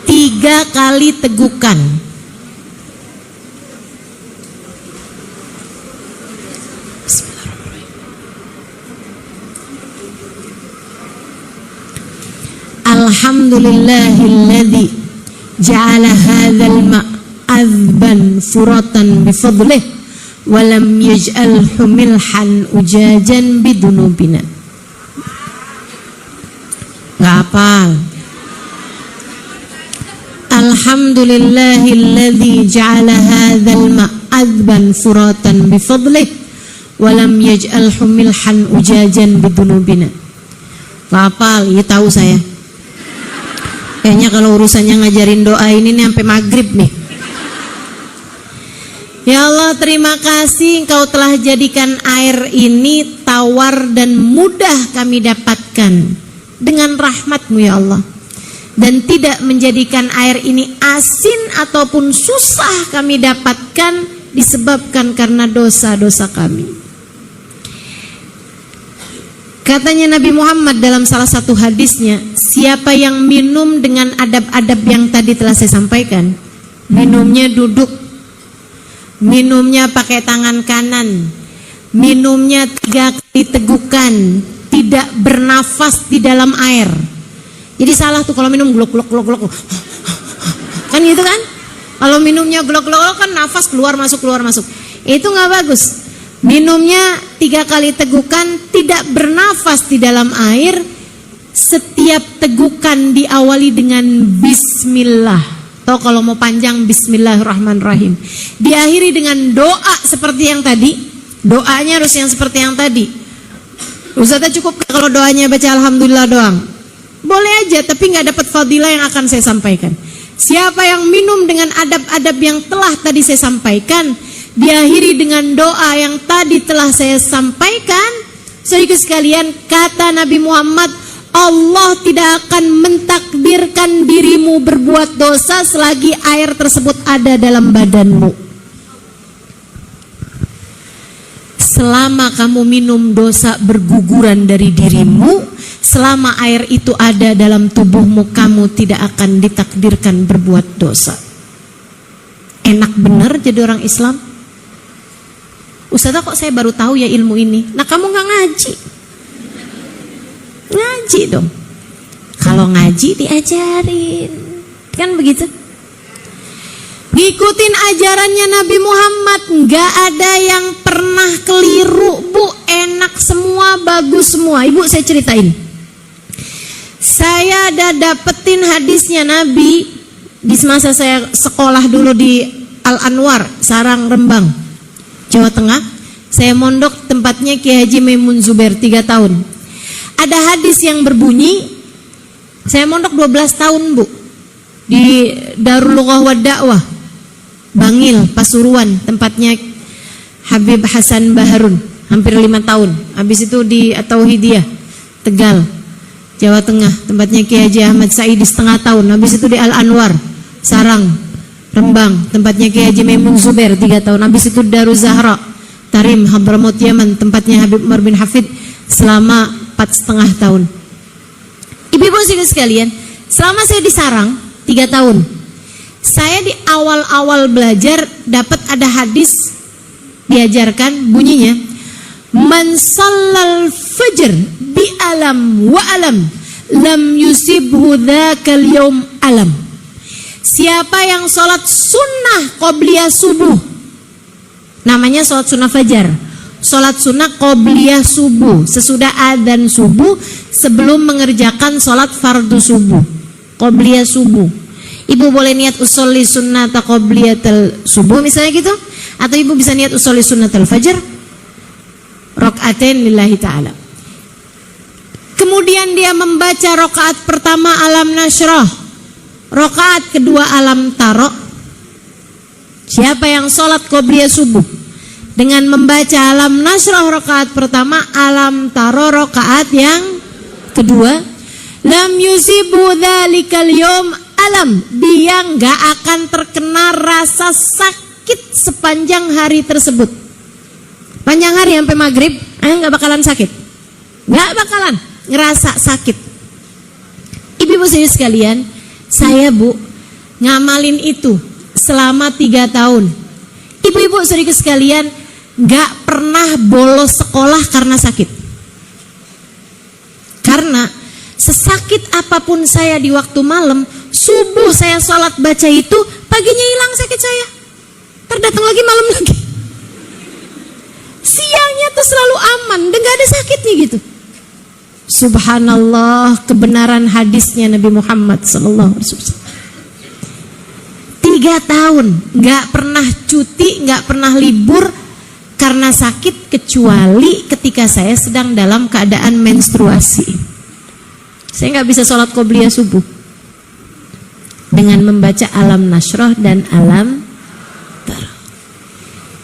Tiga kali tegukan. Alhamdulillahilladzi ja'ala hadzal ma' azban furatan bifadlih wa lam yaj'alhu milhan ujajan bidunubina. Hafal. Alhamdulillahilladzi ja'ala hadzal ma' azban furatan bifadlih wa lam yaj'alhu milhan ujajan bidunubina. Hafal, ya tahu saya. Kayaknya kalau urusannya ngajarin doa ini nih sampai maghrib nih. Ya Allah, terima kasih Engkau telah jadikan air ini tawar dan mudah kami dapatkan dengan rahmat-Mu ya Allah. Dan tidak menjadikan air ini asin ataupun susah kami dapatkan disebabkan karena dosa-dosa kami. Katanya Nabi Muhammad dalam salah satu hadisnya, siapa yang minum dengan adab-adab yang tadi telah saya sampaikan, minumnya duduk, minumnya pakai tangan kanan, minumnya 3 kali tegukan, tidak bernafas di dalam air. Jadi salah tuh kalau minum glok-glok-glok-glok, kan gitu kan? Kalau minumnya glok-glok kan nafas keluar masuk. Itu nggak bagus. Minumnya 3 kali tegukan, tidak tidak bernafas di dalam air, setiap tegukan diawali dengan bismillah. Atau kalau mau panjang, bismillahirrahmanirrahim. Diakhiri dengan doa seperti yang tadi. Doanya harus yang seperti yang tadi. Ustazah cukup kalau doanya baca alhamdulillah doang? Boleh aja, tapi nggak dapat fadilah yang akan saya sampaikan. Siapa yang minum dengan adab-adab yang telah tadi saya sampaikan, diakhiri dengan doa yang tadi telah saya sampaikan, saudara sekalian, kata Nabi Muhammad, Allah tidak akan mentakdirkan dirimu berbuat dosa selagi air tersebut ada dalam badanmu. Selama kamu minum, dosa berguguran dari dirimu. Selama air itu ada dalam tubuhmu, kamu tidak akan ditakdirkan berbuat dosa. Enak bener jadi orang Islam. Ustazah, kok saya baru tahu ya ilmu ini? Nah, kamu gak ngaji. Ngaji dong. Kalau ngaji diajarin, kan begitu? Ngikutin ajarannya Nabi Muhammad, gak ada yang pernah keliru, Bu. Enak semua, bagus semua. Ibu, saya ceritain. Saya ada dapetin hadisnya Nabi di masa saya sekolah dulu di Al-Anwar, Sarang, Rembang, Jawa Tengah. Saya mondok tempatnya Kiai Haji Maimun Zubair 3 tahun. Ada hadis yang berbunyi, saya mondok 12 tahun, Bu, di Darul Lughah wa Da'wah, Bangil, Pasuruan, tempatnya Habib Hasan Baharun, hampir 5 tahun. Habis itu di At-Tauhidiyah, Tegal, Jawa Tengah, tempatnya Kiai Haji Ahmad Saidi setengah tahun. Habis itu di Al-Anwar, Sarang, Rembang, tempatnya Kiai Haji Maimun Zubair 3 tahun. Habis itu Darul Zahra, Tarim, Hadramaut Yaman, tempatnya Habib Umar bin Hafid selama 4,5 tahun. Ibu-ibu sekalian, selama saya di Sarang 3 tahun, saya di awal-awal belajar dapat ada hadis diajarkan, bunyinya, man sallal fajr bi alam wa alam lam yusibhu dzakal yaum alam. Siapa yang sholat sunnah qobliyah subuh, namanya sholat sunnah fajar, sholat sunnah qobliyah subuh, sesudah adzan subuh, sebelum mengerjakan sholat fardu subuh, qobliyah subuh. Ibu boleh niat usolli sunnata qobliyatal subuh misalnya gitu, atau ibu bisa niat usolli sunnatal fajar rakaatain lillahi ta'ala. Kemudian dia membaca rakaat pertama alam nasyrah, rakaat kedua alam taro. Siapa yang sholat qobliyah subuh dengan membaca alam nasyrah rakaat pertama, alam taro rakaat yang kedua, lam yusibu dzalikal yaum alam, dia nggak akan terkena rasa sakit sepanjang hari tersebut. Panjang hari sampai maghrib, nggak bakalan sakit, nggak bakalan ngerasa sakit. Ibu-ibu sekalian, saya, Bu, ngamalin itu selama 3 tahun. Ibu-ibu sekalian, nggak pernah bolos sekolah karena sakit. Karena sesakit apapun saya di waktu malam, subuh saya sholat baca itu, paginya hilang sakit saya, terdatang lagi malam lagi. Siangnya tuh selalu aman dan gak ada sakitnya gitu. Subhanallah, kebenaran hadisnya Nabi Muhammad SAW. 3 tahun gak pernah cuti, gak pernah libur karena sakit, kecuali ketika saya sedang dalam keadaan menstruasi. Saya gak bisa sholat qobliyah subuh dengan membaca alam nasyrah dan alam taro.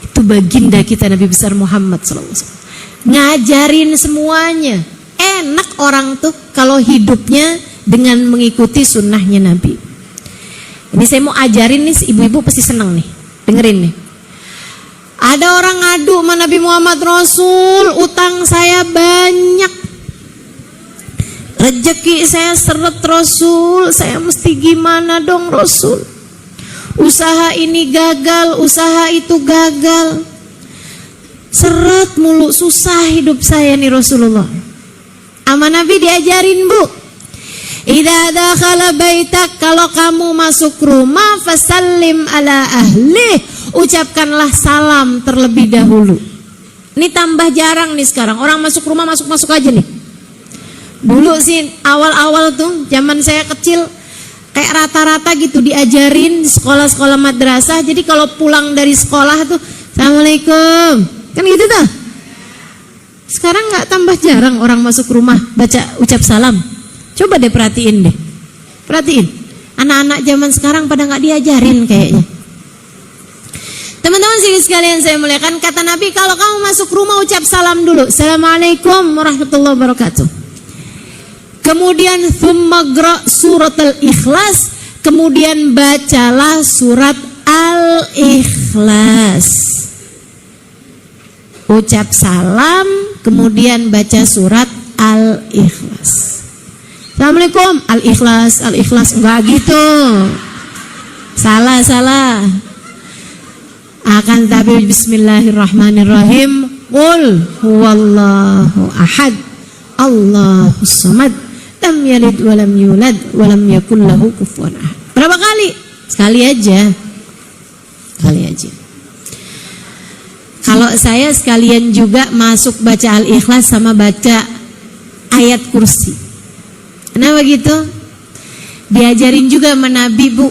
Itu baginda kita Nabi besar Muhammad SAW, ngajarin semuanya. Enak orang tuh kalau hidupnya dengan mengikuti sunnahnya Nabi. Ini saya mau ajarin nih, ibu-ibu pasti senang nih, dengerin nih. Ada orang ngadu sama Nabi Muhammad, Rasul, utang saya banyak, rezeki saya seret Rasul, saya mesti gimana dong Rasul? Usaha ini gagal, usaha itu gagal, seret mulu, susah hidup saya nih Rasulullah. Ama Nabi diajarin, Bu, idza dakhala baitak, kalau kamu masuk rumah, fasallim ala ahli, ucapkanlah salam terlebih dahulu. Ini tambah jarang nih sekarang. Orang masuk rumah masuk-masuk aja nih. Dulu sih awal-awal tuh zaman saya kecil kayak rata-rata gitu diajarin di sekolah-sekolah madrasah. Jadi kalau pulang dari sekolah tuh Assalamualaikum. Kan gitu tuh. Sekarang nggak tambah jarang orang masuk rumah baca ucap salam. Coba deh perhatiin deh. Perhatiin. Anak-anak zaman sekarang pada nggak diajarin kayaknya. Teman-teman sekalian saya muliakan, kata Nabi, kalau kamu masuk rumah ucap salam dulu. Assalamualaikum warahmatullahi wabarakatuh. Kemudian thumma surat al-ikhlas. Kemudian bacalah surat al-ikhlas. Ucap salam, kemudian baca surat al-ikhlas. Assalamualaikum, al-ikhlas, al-ikhlas. Enggak gitu. Salah. Akan tapi bismillahirrahmanirrahim. Qul huwallahu ahad, Allahus samad, lam yalid wa lam yulad wa lam yakul lahu kufuwan ahad. Berapa kali? Sekali aja. Kalau saya sekalian juga masuk baca al-ikhlas sama baca ayat kursi. Kenapa gitu? Diajarin juga sama Nabi, Bu.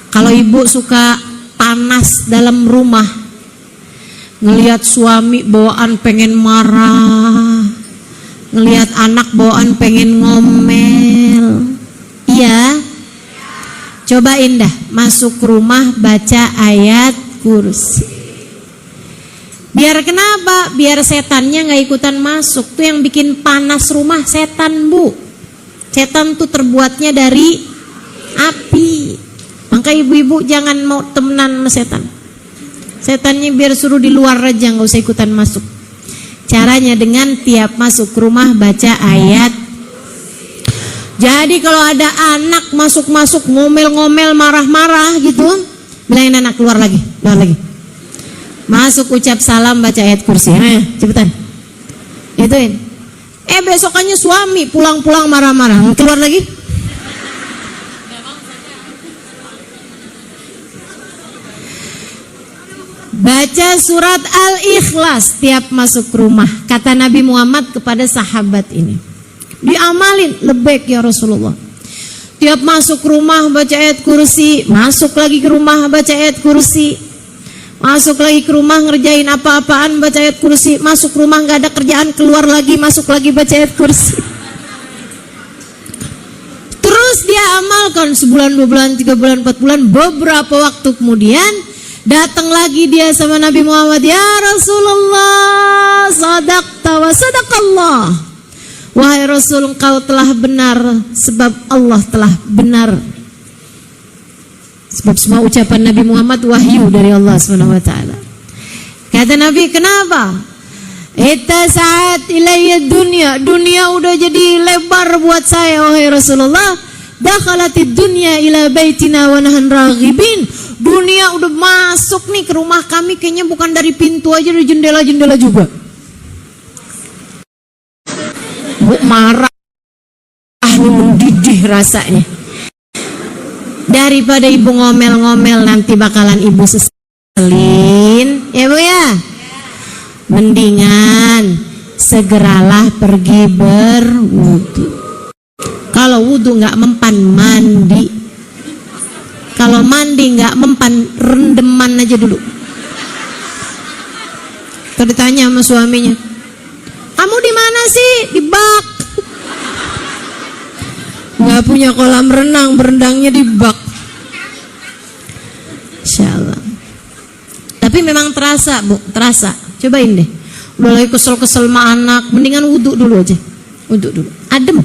Kalau ibu suka panas dalam rumah, ngelihat suami bawaan pengen marah, ngelihat anak bawaan pengen ngomel, iya, cobain dah masuk rumah baca ayat kursi. Biar kenapa? Biar setannya nggak ikutan masuk. Tuh yang bikin panas rumah setan, Bu. Setan tuh terbuatnya dari api. Maka ibu-ibu jangan mau temenan sama setan. Setannya biar suruh di luar aja, nggak usah ikutan masuk. Caranya dengan tiap masuk rumah baca ayat. Jadi kalau ada anak masuk-masuk ngomel-ngomel marah-marah gitu, bilangin anak keluar lagi. Masuk ucap salam baca ayat kursi. Cepetan. Ituin. Besokannya suami pulang-pulang marah-marah, keluar lagi. Baca surat al-ikhlas tiap masuk rumah. Kata Nabi Muhammad kepada sahabat ini, diamalin, lebek ya Rasulullah. Tiap masuk rumah baca ayat kursi, masuk lagi ke rumah baca ayat kursi, masuk lagi ke rumah ngerjain apa-apaan baca ayat kursi, masuk rumah nggak ada kerjaan keluar lagi masuk lagi baca ayat kursi. Terus dia amalkan sebulan, 2 bulan, 3 bulan, 4 bulan. Beberapa waktu kemudian datang lagi dia sama Nabi Muhammad, ya Rasulullah, sadaqta wa sadaqallah. Wahai Rasul, engkau telah benar, sebab Allah telah benar. Sebab semua ucapan Nabi Muhammad wahyu dari Allah SWT. Kata Nabi, kenapa? Ittasa'at ilayya dunya. Dunia udah jadi lebar buat saya, wahai Rasulullah. Dakhalatid dunya ila baitina wa nahan raghibin. Dunia udah masuk nih ke rumah kami, kayaknya bukan dari pintu aja, dari jendela-jendela juga. Bu marah, mendidih rasanya. Daripada ibu ngomel-ngomel nanti bakalan ibu seselin, ya Bu ya. Mendingan segeralah pergi berwudu. Kalau wudu nggak mempan, mandi. Kalau mandi nggak mempan, rendeman aja dulu. Terus ditanya sama suaminya, kamu di mana sih? Di bak. Nggak punya kolam renang, berendangnya di bak. Insyaallah. Tapi memang terasa, Bu, terasa. Cobain deh. Udah lagi kesel-kesel sama anak, mendingan wudhu dulu aja. Wudhu dulu. Adem.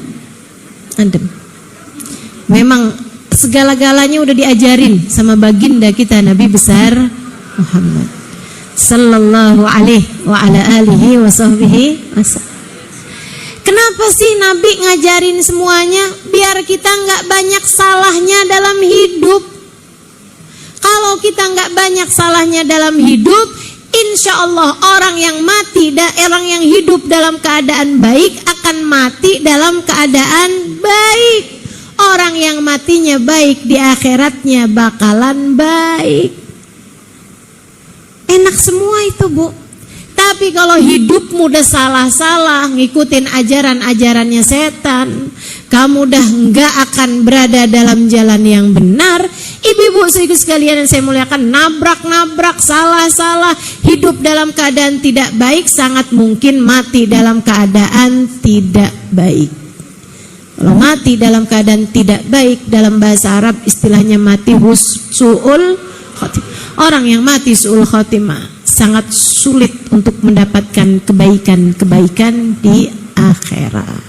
Memang segala-galanya udah diajarin sama baginda kita Nabi besar Muhammad sallallahu alaihi wa ala alihi wa sahbihi wasallam. Kenapa sih Nabi ngajarin semuanya? Biar kita nggak banyak salahnya dalam hidup. Kalau kita nggak banyak salahnya dalam hidup, insya Allah orang yang yang hidup dalam keadaan baik akan mati dalam keadaan baik. Orang yang matinya baik di akhiratnya bakalan baik. Enak semua itu, Bu. Tapi kalau hidupmu udah salah-salah, ngikutin ajaran-ajarannya setan, kamu udah nggak akan berada dalam jalan yang benar. Ibu-ibu sekalian yang saya muliakan, nabrak-nabrak, salah-salah, hidup dalam keadaan tidak baik, sangat mungkin mati dalam keadaan tidak baik. Kalau mati dalam keadaan tidak baik, dalam bahasa Arab istilahnya mati su'ul khotimah. Orang yang mati su'ul khotimah sangat sulit untuk mendapatkan kebaikan-kebaikan di akhirat.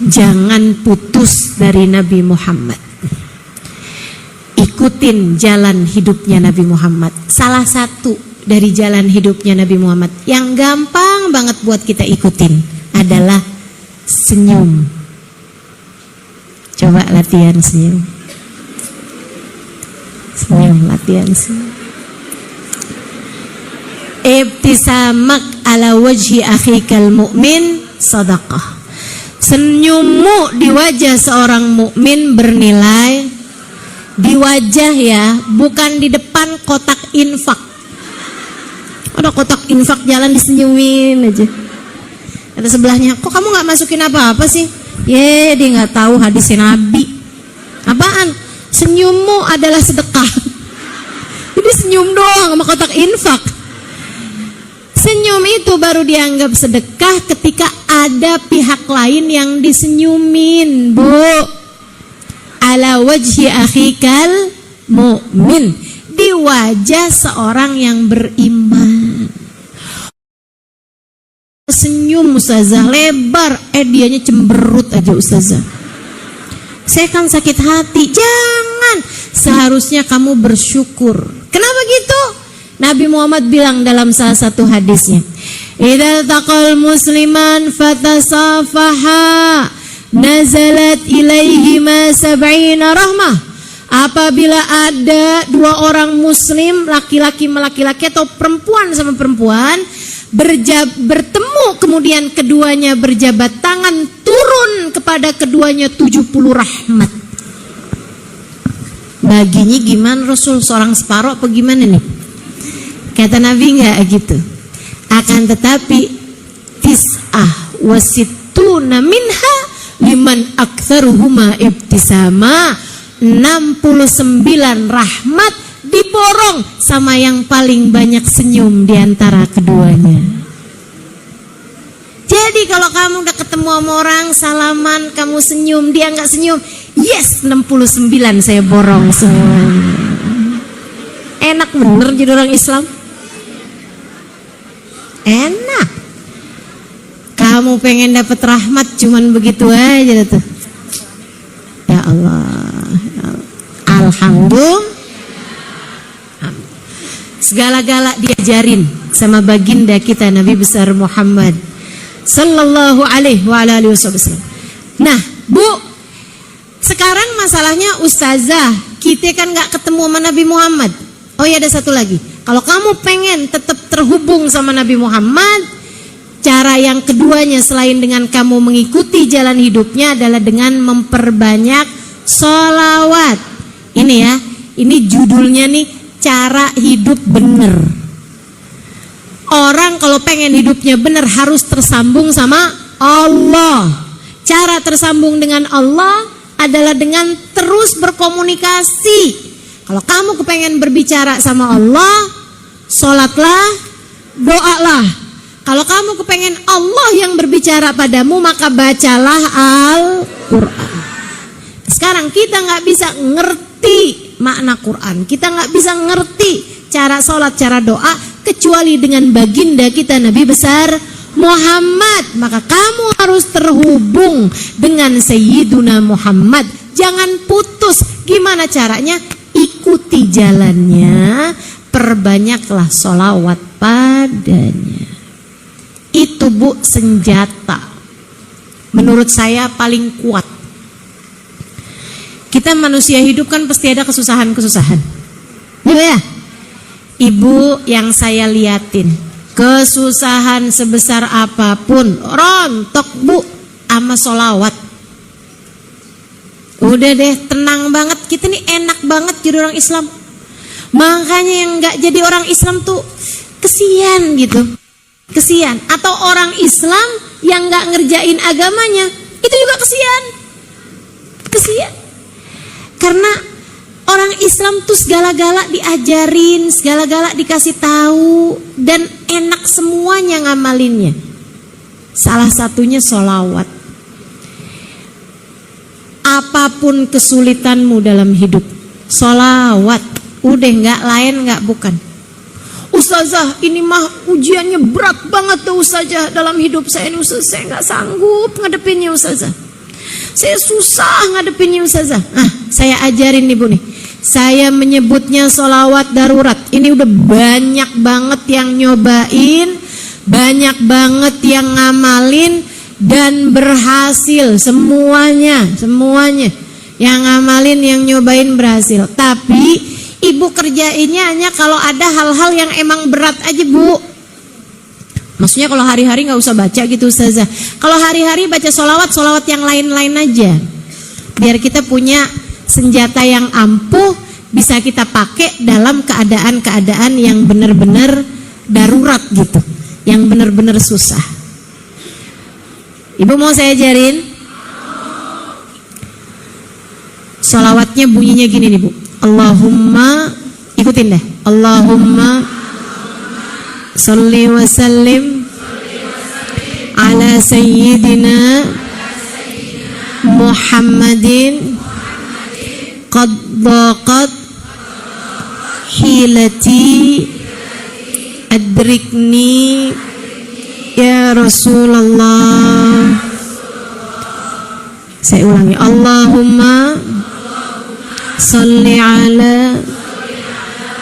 Jangan putus dari Nabi Muhammad. Ikutin jalan hidupnya Nabi Muhammad. Salah satu dari jalan hidupnya Nabi Muhammad yang gampang banget buat kita ikutin adalah senyum. Coba latihan senyum. Latihan senyum. Ibtisamak ala wajhi akhikal mu'min sadaqah. Senyummu di wajah seorang mukmin bernilai. Di wajah ya, bukan di depan kotak infak. Ada kotak infak jalan disenyumin aja. Kata sebelahnya, kok kamu nggak masukin apa-apa sih? Dia nggak tahu hadis Nabi. Apaan? Senyummu adalah sedekah. Jadi senyum doang sama kotak infak. Senyum itu baru dianggap sedekah ketika ada pihak lain yang disenyumin, Bu. Ala wajhi akhikal mu'min, di wajah seorang yang beriman. Senyum ustazah lebar, dianya cemberut aja ustazah. Saya kan sakit hati. Jangan, seharusnya kamu bersyukur. Kenapa gitu? Nabi Muhammad bilang dalam salah satu hadisnya, idza taqal musliman fatasafaha nazalat ilaihi ma sab'ina rahmah. Apabila ada dua orang muslim, laki-laki sama laki-laki atau perempuan sama perempuan, bertemu kemudian keduanya berjabat tangan, turun kepada keduanya 70 rahmat. Baginya gimana Rasul, seorang separuh apa gimana nih? Kata Nabi enggak gitu. Akan tetapi tis'ah wasituna minha liman aktsaruhuma ibtisama, 69 rahmat diborong sama yang paling banyak senyum di antara keduanya. Jadi kalau kamu udah ketemu sama orang, salaman, kamu senyum, dia nggak senyum, yes, 69 saya borong semuanya. Enak bener jadi orang Islam. Enak. Kamu pengen dapat rahmat cuman begitu aja tuh. Ya Allah, ya Allah. Alhamdulillah. Segala-gala diajarin sama baginda kita Nabi besar Muhammad sallallahu alaihi wa alihi wasallam. Nah, Bu, sekarang masalahnya ustazah, kita kan nggak ketemu sama Nabi Muhammad. Oh ya, ada satu lagi. Kalau kamu pengen tetap terhubung sama Nabi Muhammad, cara yang keduanya selain dengan kamu mengikuti jalan hidupnya adalah dengan memperbanyak sholawat. Ini ya, ini judulnya nih, cara hidup bener. Orang kalau pengen hidupnya bener harus tersambung sama Allah. Cara tersambung dengan Allah adalah dengan terus berkomunikasi. Kalau kamu kepengen berbicara sama Allah, sholatlah, doalah. Kalau kamu kepengen Allah yang berbicara padamu, maka bacalah Al-Quran. Sekarang kita nggak bisa ngerti makna Quran, kita nggak bisa ngerti cara sholat, cara doa, kecuali dengan baginda kita Nabi besar Muhammad. Maka kamu harus terhubung dengan Sayyiduna Muhammad. Jangan putus. Gimana caranya? Ikuti jalannya, perbanyaklah sholawat padanya. Itu Bu senjata menurut saya paling kuat. Kita manusia hidup kan pasti ada kesusahan-kesusahan. Ya, Ibu yang saya liatin, kesusahan sebesar apapun rontok Bu sama sholawat. Udah deh, tenang banget. Kita nih enak banget jadi orang Islam. Makanya yang nggak jadi orang Islam tuh kesian gitu. Kesian. Atau orang Islam yang nggak ngerjain agamanya, itu juga kesian. Kesian. Karena orang Islam tuh segala-gala diajarin, segala-gala dikasih tahu, dan enak semuanya ngamalinnya. Salah satunya sholawat. Apapun kesulitanmu dalam hidup, sholawat. Udah, nggak lain, nggak bukan. Ustazah, ini mah ujiannya berat banget tuh Ustazah dalam hidup saya ini Ustazah. Saya nggak sanggup ngadepinnya Ustazah. Saya susah ngadepinnya Ustazah. Saya ajarin nih Bu nih. Saya menyebutnya sholawat darurat. Ini udah banyak banget yang nyobain, banyak banget yang ngamalin, dan berhasil semuanya. Yang ngamalin, yang nyobain berhasil. Tapi Ibu kerjainnya hanya kalau ada hal-hal yang emang berat aja Bu. Maksudnya kalau hari-hari gak usah baca gitu Ustazah. Kalau hari-hari baca sholawat yang lain-lain aja. Biar kita punya senjata yang ampuh, bisa kita pakai dalam keadaan-keadaan yang benar-benar darurat gitu. Yang benar-benar susah. Ibu mau saya ajarin? Sholawatnya bunyinya gini nih Bu. Allahumma, ikutin deh. Allahumma salli wa sallim ala sayyidina Muhammadin qad daqat hilati adrikni ya Rasulullah. Saya ulangi. Allahumma salli ala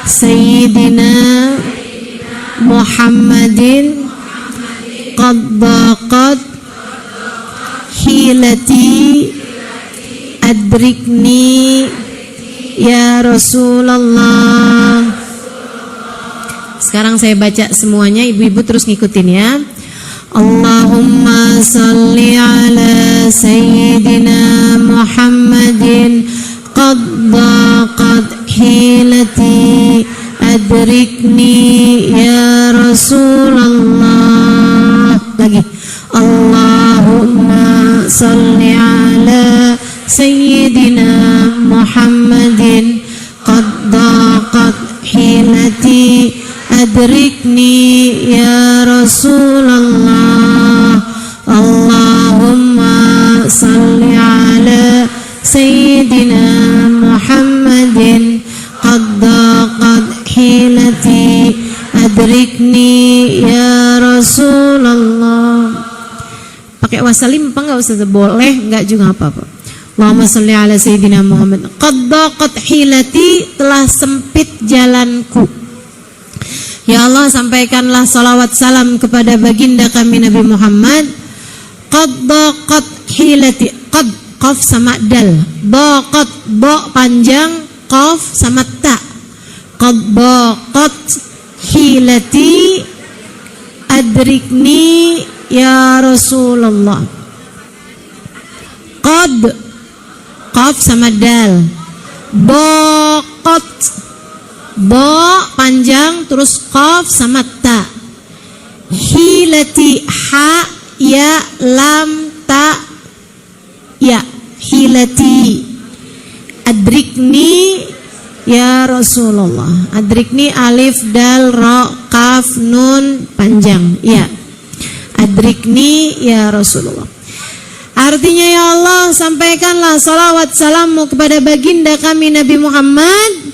sayyidina Muhammadin qad daqat hilati adrikni ya Rasulullah. Sekarang saya baca semuanya, ibu-ibu terus ngikutin ya. Allahumma salli ala sayyidina Muhammadin qad daqat hilati adrikni ya Rasulullah. Lagi. Allahumma salli ala sayyidina Muhammadin qad daqat hilati adrikni ya Rasulullah. Allahumma salli ala sayyidina Muhammadin qad daqat hilati adrikni ya Rasulullah. Pakai wasalim apa enggak Ustaz? Boleh, enggak juga apa-apa. Allahumma salli ala sayyidina Muhammad qad daqat hilati, telah sempit jalanku. Ya Allah, sampaikanlah salawat salam kepada baginda kami Nabi Muhammad. Qad daqat hilati, qad qaf sama dal, daqat ba panjang, qaf sama ta. Qad daqat hilati adrikni ya Rasulullah. Qad qaf sama dal, daqat ba panjang terus qaf sama ta. Hilati ha ya lam ta ya, hilati. Adrikni ya Rasulullah. Adrikni alif dal ra kaf nun panjang ya. Adrikni ya Rasulullah. Artinya ya Allah, sampaikanlah salawat salammu kepada baginda kami Nabi Muhammad.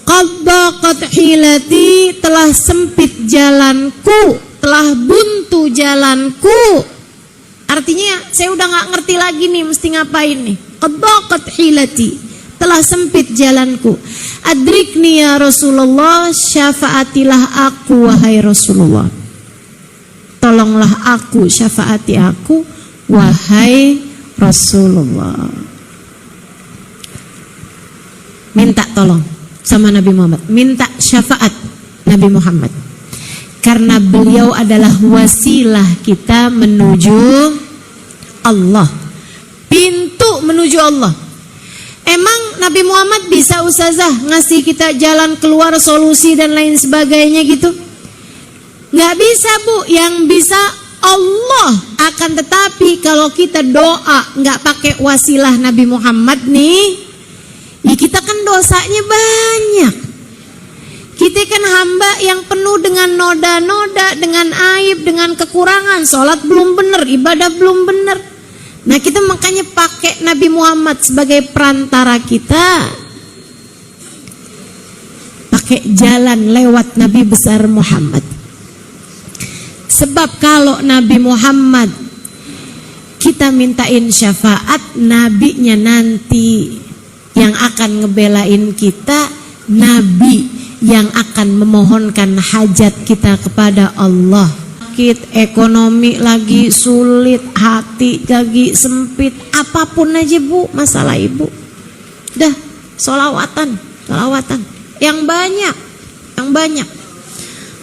Qad daqat hilati, telah sempit jalanku, telah buntu jalanku. Artinya saya udah gak ngerti lagi nih mesti ngapain nih. Qad daqat hilati, telah sempit jalanku. Adrikni ya Rasulullah, syafaatilah aku wahai Rasulullah. Tolonglah aku, syafaati aku wahai Rasulullah. Minta tolong sama Nabi Muhammad, minta syafaat Nabi Muhammad. Karena beliau adalah wasilah kita menuju Allah, pintu menuju Allah. Emang Nabi Muhammad bisa ustazah ngasih kita jalan keluar, solusi dan lain sebagainya gitu? Nggak bisa Bu, yang bisa Allah. Akan tetapi kalau kita doa nggak pakai wasilah Nabi Muhammad nih, ya kita kan dosanya banyak. Kita kan hamba yang penuh dengan noda-noda, dengan aib, dengan kekurangan. Sholat belum benar, ibadah belum benar. Nah kita makanya pakai Nabi Muhammad sebagai perantara kita, pakai jalan lewat Nabi besar Muhammad. Sebab kalau Nabi Muhammad kita mintain syafaat, nabinya nanti yang akan ngebelain kita, nabi yang akan memohonkan hajat kita kepada Allah. Ekonomi lagi sulit, hati lagi sempit, apapun aja Bu masalah ibu, dah sholawatan yang banyak.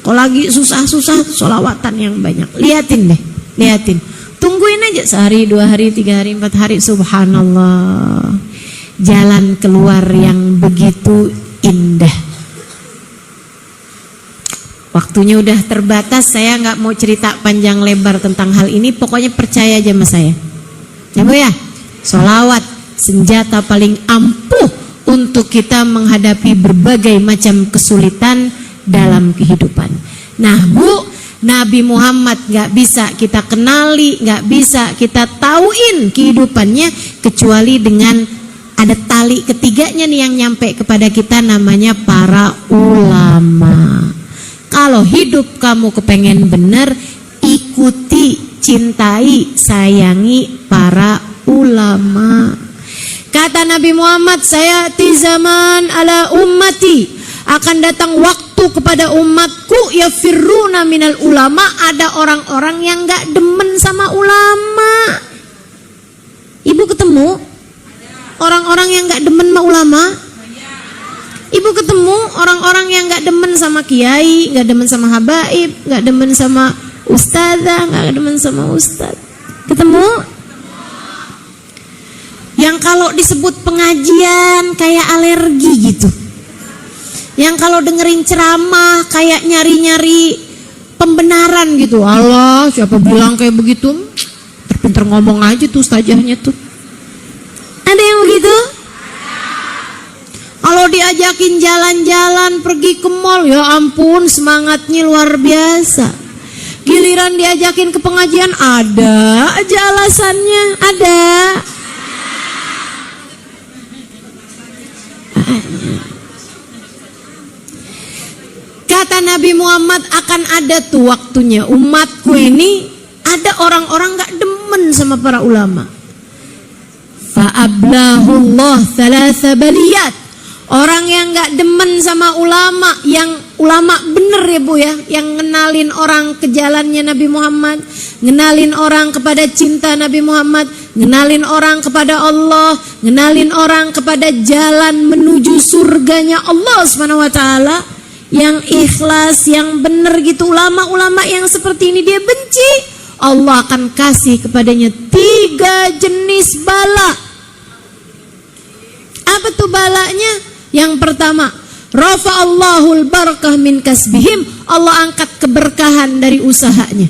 Kalau lagi susah sholawatan yang banyak. Liatin, tungguin aja sehari, 2 hari, 3 hari, 4 hari, subhanallah, jalan keluar yang begitu indah. Waktunya udah terbatas, saya nggak mau cerita panjang lebar tentang hal ini. Pokoknya percaya aja sama saya, ya Bu ya. Sholawat senjata paling ampuh untuk kita menghadapi berbagai macam kesulitan dalam kehidupan. Nah Bu, Nabi Muhammad nggak bisa kita kenali, nggak bisa kita tauin kehidupannya kecuali dengan ada tali ketiganya nih yang nyampe kepada kita, namanya para ulama. Kalau hidup kamu kepengen bener, ikuti, cintai, sayangi para ulama. Kata Nabi Muhammad, saya di zaman ala ummati, akan datang waktu kepada umatku yafirruna minal ulama, ada orang-orang yang gak demen sama ulama. Ibu ketemu orang-orang yang gak demen sama ulama? Ibu ketemu orang-orang yang gak demen sama kiai, gak demen sama habaib, gak demen sama ustazah, gak demen sama ustaz? Ketemu? Yang kalau disebut pengajian kayak alergi gitu. Yang kalau dengerin ceramah kayak nyari-nyari pembenaran gitu. Allah, siapa bilang kayak begitu? Pinter ngomong aja tuh ustazahnya tuh. Ada yang begitu? Kalau diajakin jalan-jalan, pergi ke mall, ya ampun semangatnya luar biasa. Giliran diajakin ke pengajian, ada aja alasannya, ada. Kata Nabi Muhammad, akan ada tuh waktunya umatku ini ada orang-orang gak demen sama para ulama. Fa'ablahullah thalatha baliyat. Orang yang gak demen sama ulama, yang ulama bener ya Bu ya, yang ngenalin orang ke jalannya Nabi Muhammad, ngenalin orang kepada cinta Nabi Muhammad, ngenalin orang kepada Allah, ngenalin orang kepada jalan menuju surganya Allah SWT, yang ikhlas, yang bener gitu. Ulama-ulama yang seperti ini dia benci, Allah akan kasih kepadanya 3 jenis bala. Apa tuh balanya? Yang pertama, rafa'allahul barakah min kasbihim, Allah angkat keberkahan dari usahanya.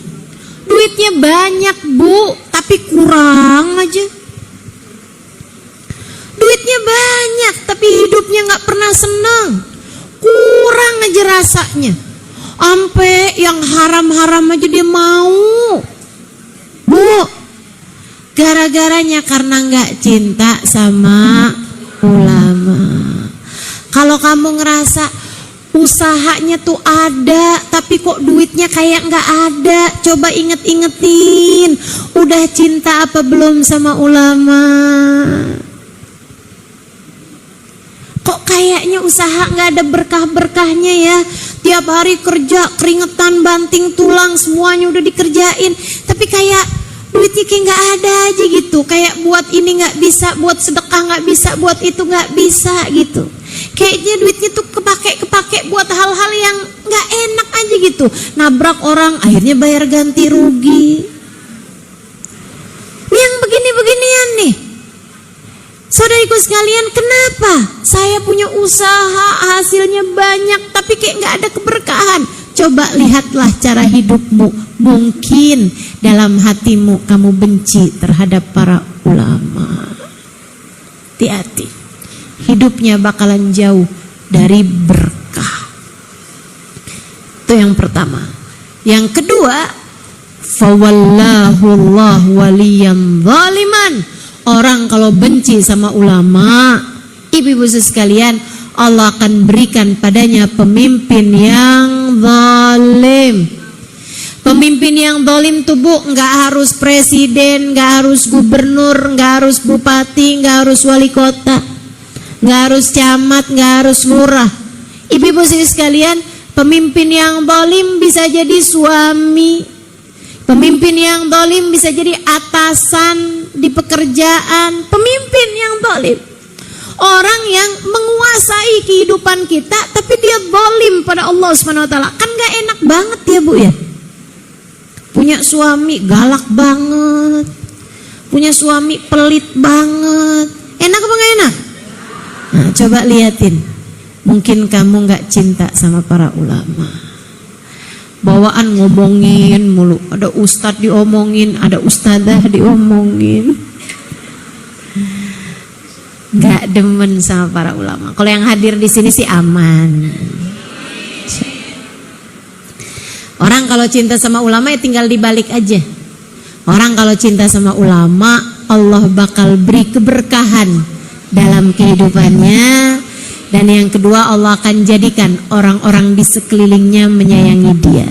Duitnya banyak Bu, tapi kurang aja. Duitnya banyak, tapi hidupnya gak pernah senang. Kurang aja rasanya. Ampe yang haram-haram aja dia mau. Bu, gara-garanya karena gak cinta sama ulama. Kalau kamu ngerasa usahanya tuh ada, tapi kok duitnya kayak gak ada, coba inget-ingetin, udah cinta apa belum sama ulama? Kok kayaknya usaha gak ada berkah-berkahnya ya? Tiap hari kerja, keringetan, banting tulang, semuanya udah dikerjain, tapi kayak duitnya kayak gak ada aja gitu. Kayak buat ini gak bisa, buat sedekah gak bisa, buat itu gak bisa gitu. Kayaknya duitnya tuh kepake buat hal-hal yang gak enak aja gitu. Nabrak orang, akhirnya bayar ganti rugi. Yang begini-beginian nih. Saudariku sekalian, kenapa saya punya usaha hasilnya banyak tapi kayak gak ada keberkahan? Coba lihatlah cara hidupmu. Mungkin dalam hatimu kamu benci terhadap para ulama. Hati-hati, hidupnya bakalan jauh dari berkah. Itu yang pertama. Yang kedua, fawallahu Allah waliyan zaliman. Orang kalau benci sama ulama, ibu-ibu sekalian, Allah akan berikan padanya pemimpin yang zalim. Pemimpin yang zalim tuh Bu, nggak harus presiden, nggak harus gubernur, nggak harus bupati, nggak harus wali kota, nggak harus camat, nggak harus lurah. Ibu-ibu sekalian, pemimpin yang zalim bisa jadi suami. Pemimpin yang zalim bisa jadi atasan di pekerjaan. Pemimpin yang zalim, orang yang menguasai kehidupan kita tapi dia zalim pada Allah SWT. Kan gak enak banget ya Bu ya. Punya suami galak banget, punya suami pelit banget. Enak apa gak enak? Nah, coba liatin. Mungkin kamu gak cinta sama para ulama. Bawaan ngomongin mulu, ada ustadz diomongin, ada ustadzah diomongin. Gak demen sama para ulama. Kalau yang hadir di sini sih aman. Orang kalau cinta sama ulama ya tinggal dibalik aja. Orang kalau cinta sama ulama, Allah bakal beri keberkahan dalam kehidupannya. Dan yang kedua, Allah akan jadikan orang-orang di sekelilingnya menyayangi dia.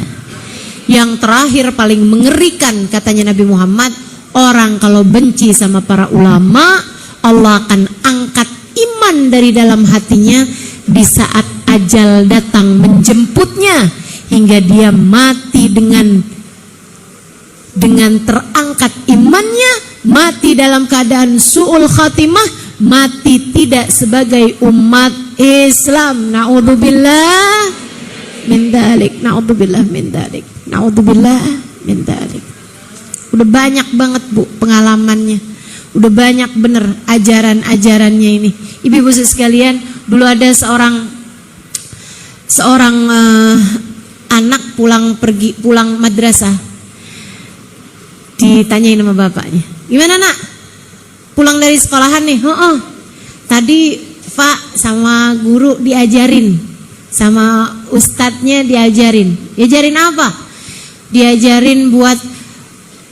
Yang terakhir paling mengerikan katanya Nabi Muhammad, orang kalau benci sama para ulama, Allah akan angkat iman dari dalam hatinya di saat ajal datang menjemputnya, hingga dia mati dengan terangkat imannya, mati dalam keadaan su'ul khatimah, mati tidak sebagai umat Islam. Na'udzubillah min dzalik, na'udzubillah min dzalik, na'udzubillah min dzalik. Udah banyak banget Bu pengalamannya, udah banyak bener ajaran-ajarannya ini. Ibu-ibu sekalian, dulu ada seorang anak pulang madrasah, ditanyain sama bapaknya, gimana nak? Pulang dari sekolahan nih? Tadi Pak sama guru diajarin, sama ustadznya diajarin. Diajarin apa? Diajarin buat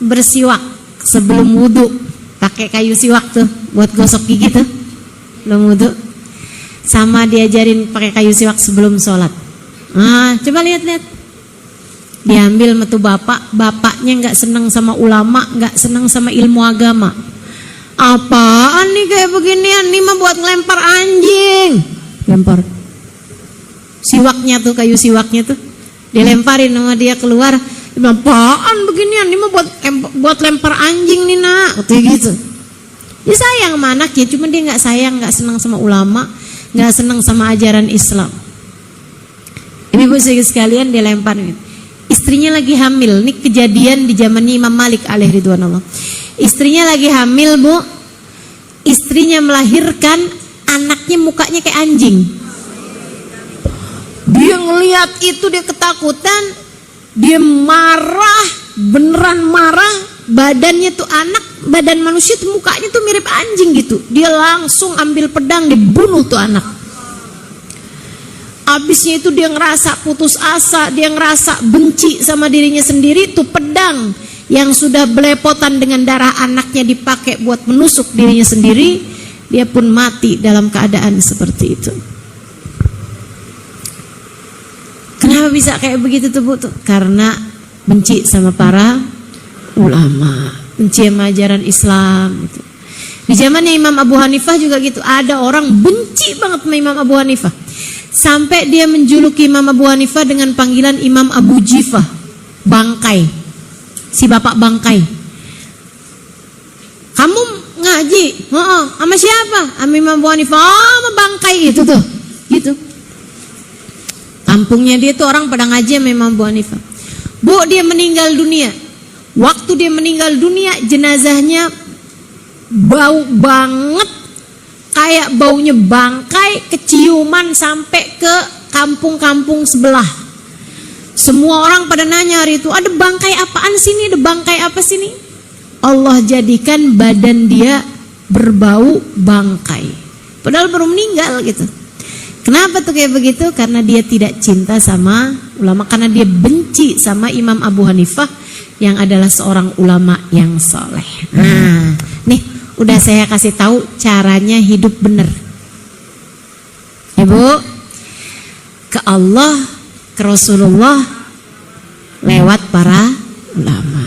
bersiwak sebelum wudhu, pakai kayu siwak tuh buat gosok gigi tuh belum wudhu. Sama diajarin pakai kayu siwak sebelum sholat. Coba lihat-lihat. Diambil metu bapaknya nggak senang sama ulama, nggak senang sama ilmu agama. Apaan nih kayak beginian? Nih mah buat ngelempar anjing. Lempar siwaknya tuh, kayu siwaknya tuh dilemparin sama dia keluar. Apaan beginian? Nih mah buat lempar anjing nih nak, kayak gitu. Dia sayang sama anaknya, cuma dia nggak sayang, nggak senang sama ulama, nggak senang sama ajaran Islam. Ibu sekalian, dia lemparin. Istrinya lagi hamil. Ini kejadian di zamannya Imam Malik alaihi ridwanullah. Istrinya lagi hamil Bu. Istrinya melahirkan, anaknya mukanya kayak anjing. Dia ngelihat itu, dia ketakutan, dia marah, beneran marah. Badannya tuh badan manusia tuh mukanya tuh mirip anjing gitu. Dia langsung ambil pedang, dibunuh tuh anak. Abisnya itu dia ngerasa putus asa, dia ngerasa benci sama dirinya sendiri. Tuh pedang yang sudah belepotan dengan darah anaknya dipakai buat menusuk dirinya sendiri. Dia pun mati dalam keadaan seperti itu. Kenapa bisa kayak begitu tuh Bu? Karena benci sama para ulama, benci sama ajaran Islam gitu. Di zamannya Imam Abu Hanifah juga gitu. Ada orang benci banget sama Imam Abu Hanifah, sampai dia menjuluki Imam Abu Hanifah dengan panggilan Imam Abu Jifah, bangkai, si bapak bangkai. Kamu ngaji? Sama siapa? Sama Imam Abu Hanifah. Sama bangkai itu tuh, gitu. Kampungnya dia tuh orang pada ngaji sama Imam Abu Hanifah. Bu, dia meninggal dunia. Waktu dia meninggal dunia, jenazahnya bau banget, kayak baunya bangkai keciuman sampai ke kampung-kampung sebelah. Semua orang pada nanya hari itu, ada bangkai apaan sini, ada bangkai apa sini? Allah jadikan badan dia berbau bangkai, padahal baru meninggal gitu. Kenapa tuh kayak begitu? Karena dia tidak cinta sama ulama, karena dia benci sama Imam Abu Hanifah yang adalah seorang ulama yang soleh. Nah, nih udah saya kasih tahu caranya hidup benar. Ibu, ke Allah, ke Rasulullah lewat para ulama.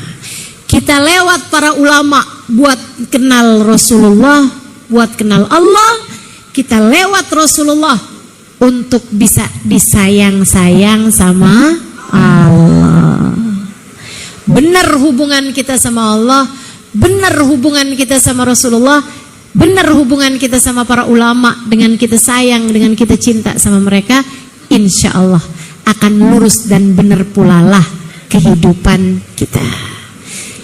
Kita lewat para ulama buat kenal Rasulullah, buat kenal Allah. Kita lewat Rasulullah untuk bisa disayang-sayang sama Allah. Benar hubungan kita sama Allah, benar hubungan kita sama Rasulullah, benar hubungan kita sama para ulama, dengan kita sayang, dengan kita cinta sama mereka, insya Allah akan lurus dan benar pula lah kehidupan kita.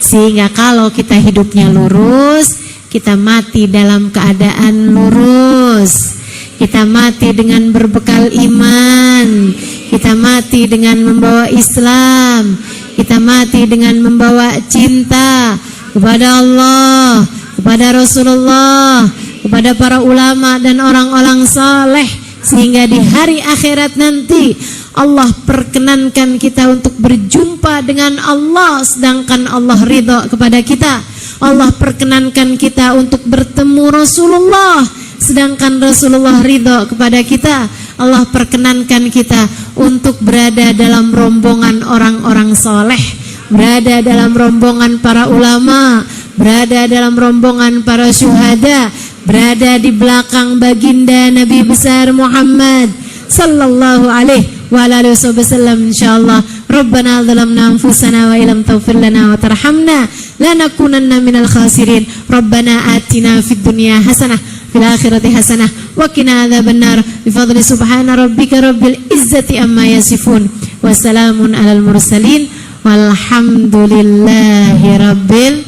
Sehingga kalau kita hidupnya lurus, kita mati dalam keadaan lurus. Kita mati dengan berbekal iman. Kita mati dengan membawa Islam. Kita mati dengan membawa cinta kepada Allah, kepada Rasulullah, kepada para ulama dan orang-orang saleh, sehingga di hari akhirat nanti Allah perkenankan kita untuk berjumpa dengan Allah sedangkan Allah ridha kepada kita. Allah perkenankan kita untuk bertemu Rasulullah sedangkan Rasulullah ridha kepada kita. Allah perkenankan kita untuk berada dalam rombongan orang-orang soleh, berada dalam rombongan para ulama, berada dalam rombongan para syuhada, berada di belakang baginda Nabi besar Muhammad sallallahu alaihi wa alihi wasallam, insyaallah. Rabbana zalamna anfusana wa illam taghfir lana wa tarhamna lanakunanna minal khasirin. Rabbana atina fid dunya hasanah fil akhirati hasanah wa qina adzabannar. Bifadli subhana rabbika rabbil izzati amma yasifun wa salamun alal mursalin walhamdulillahi rabbil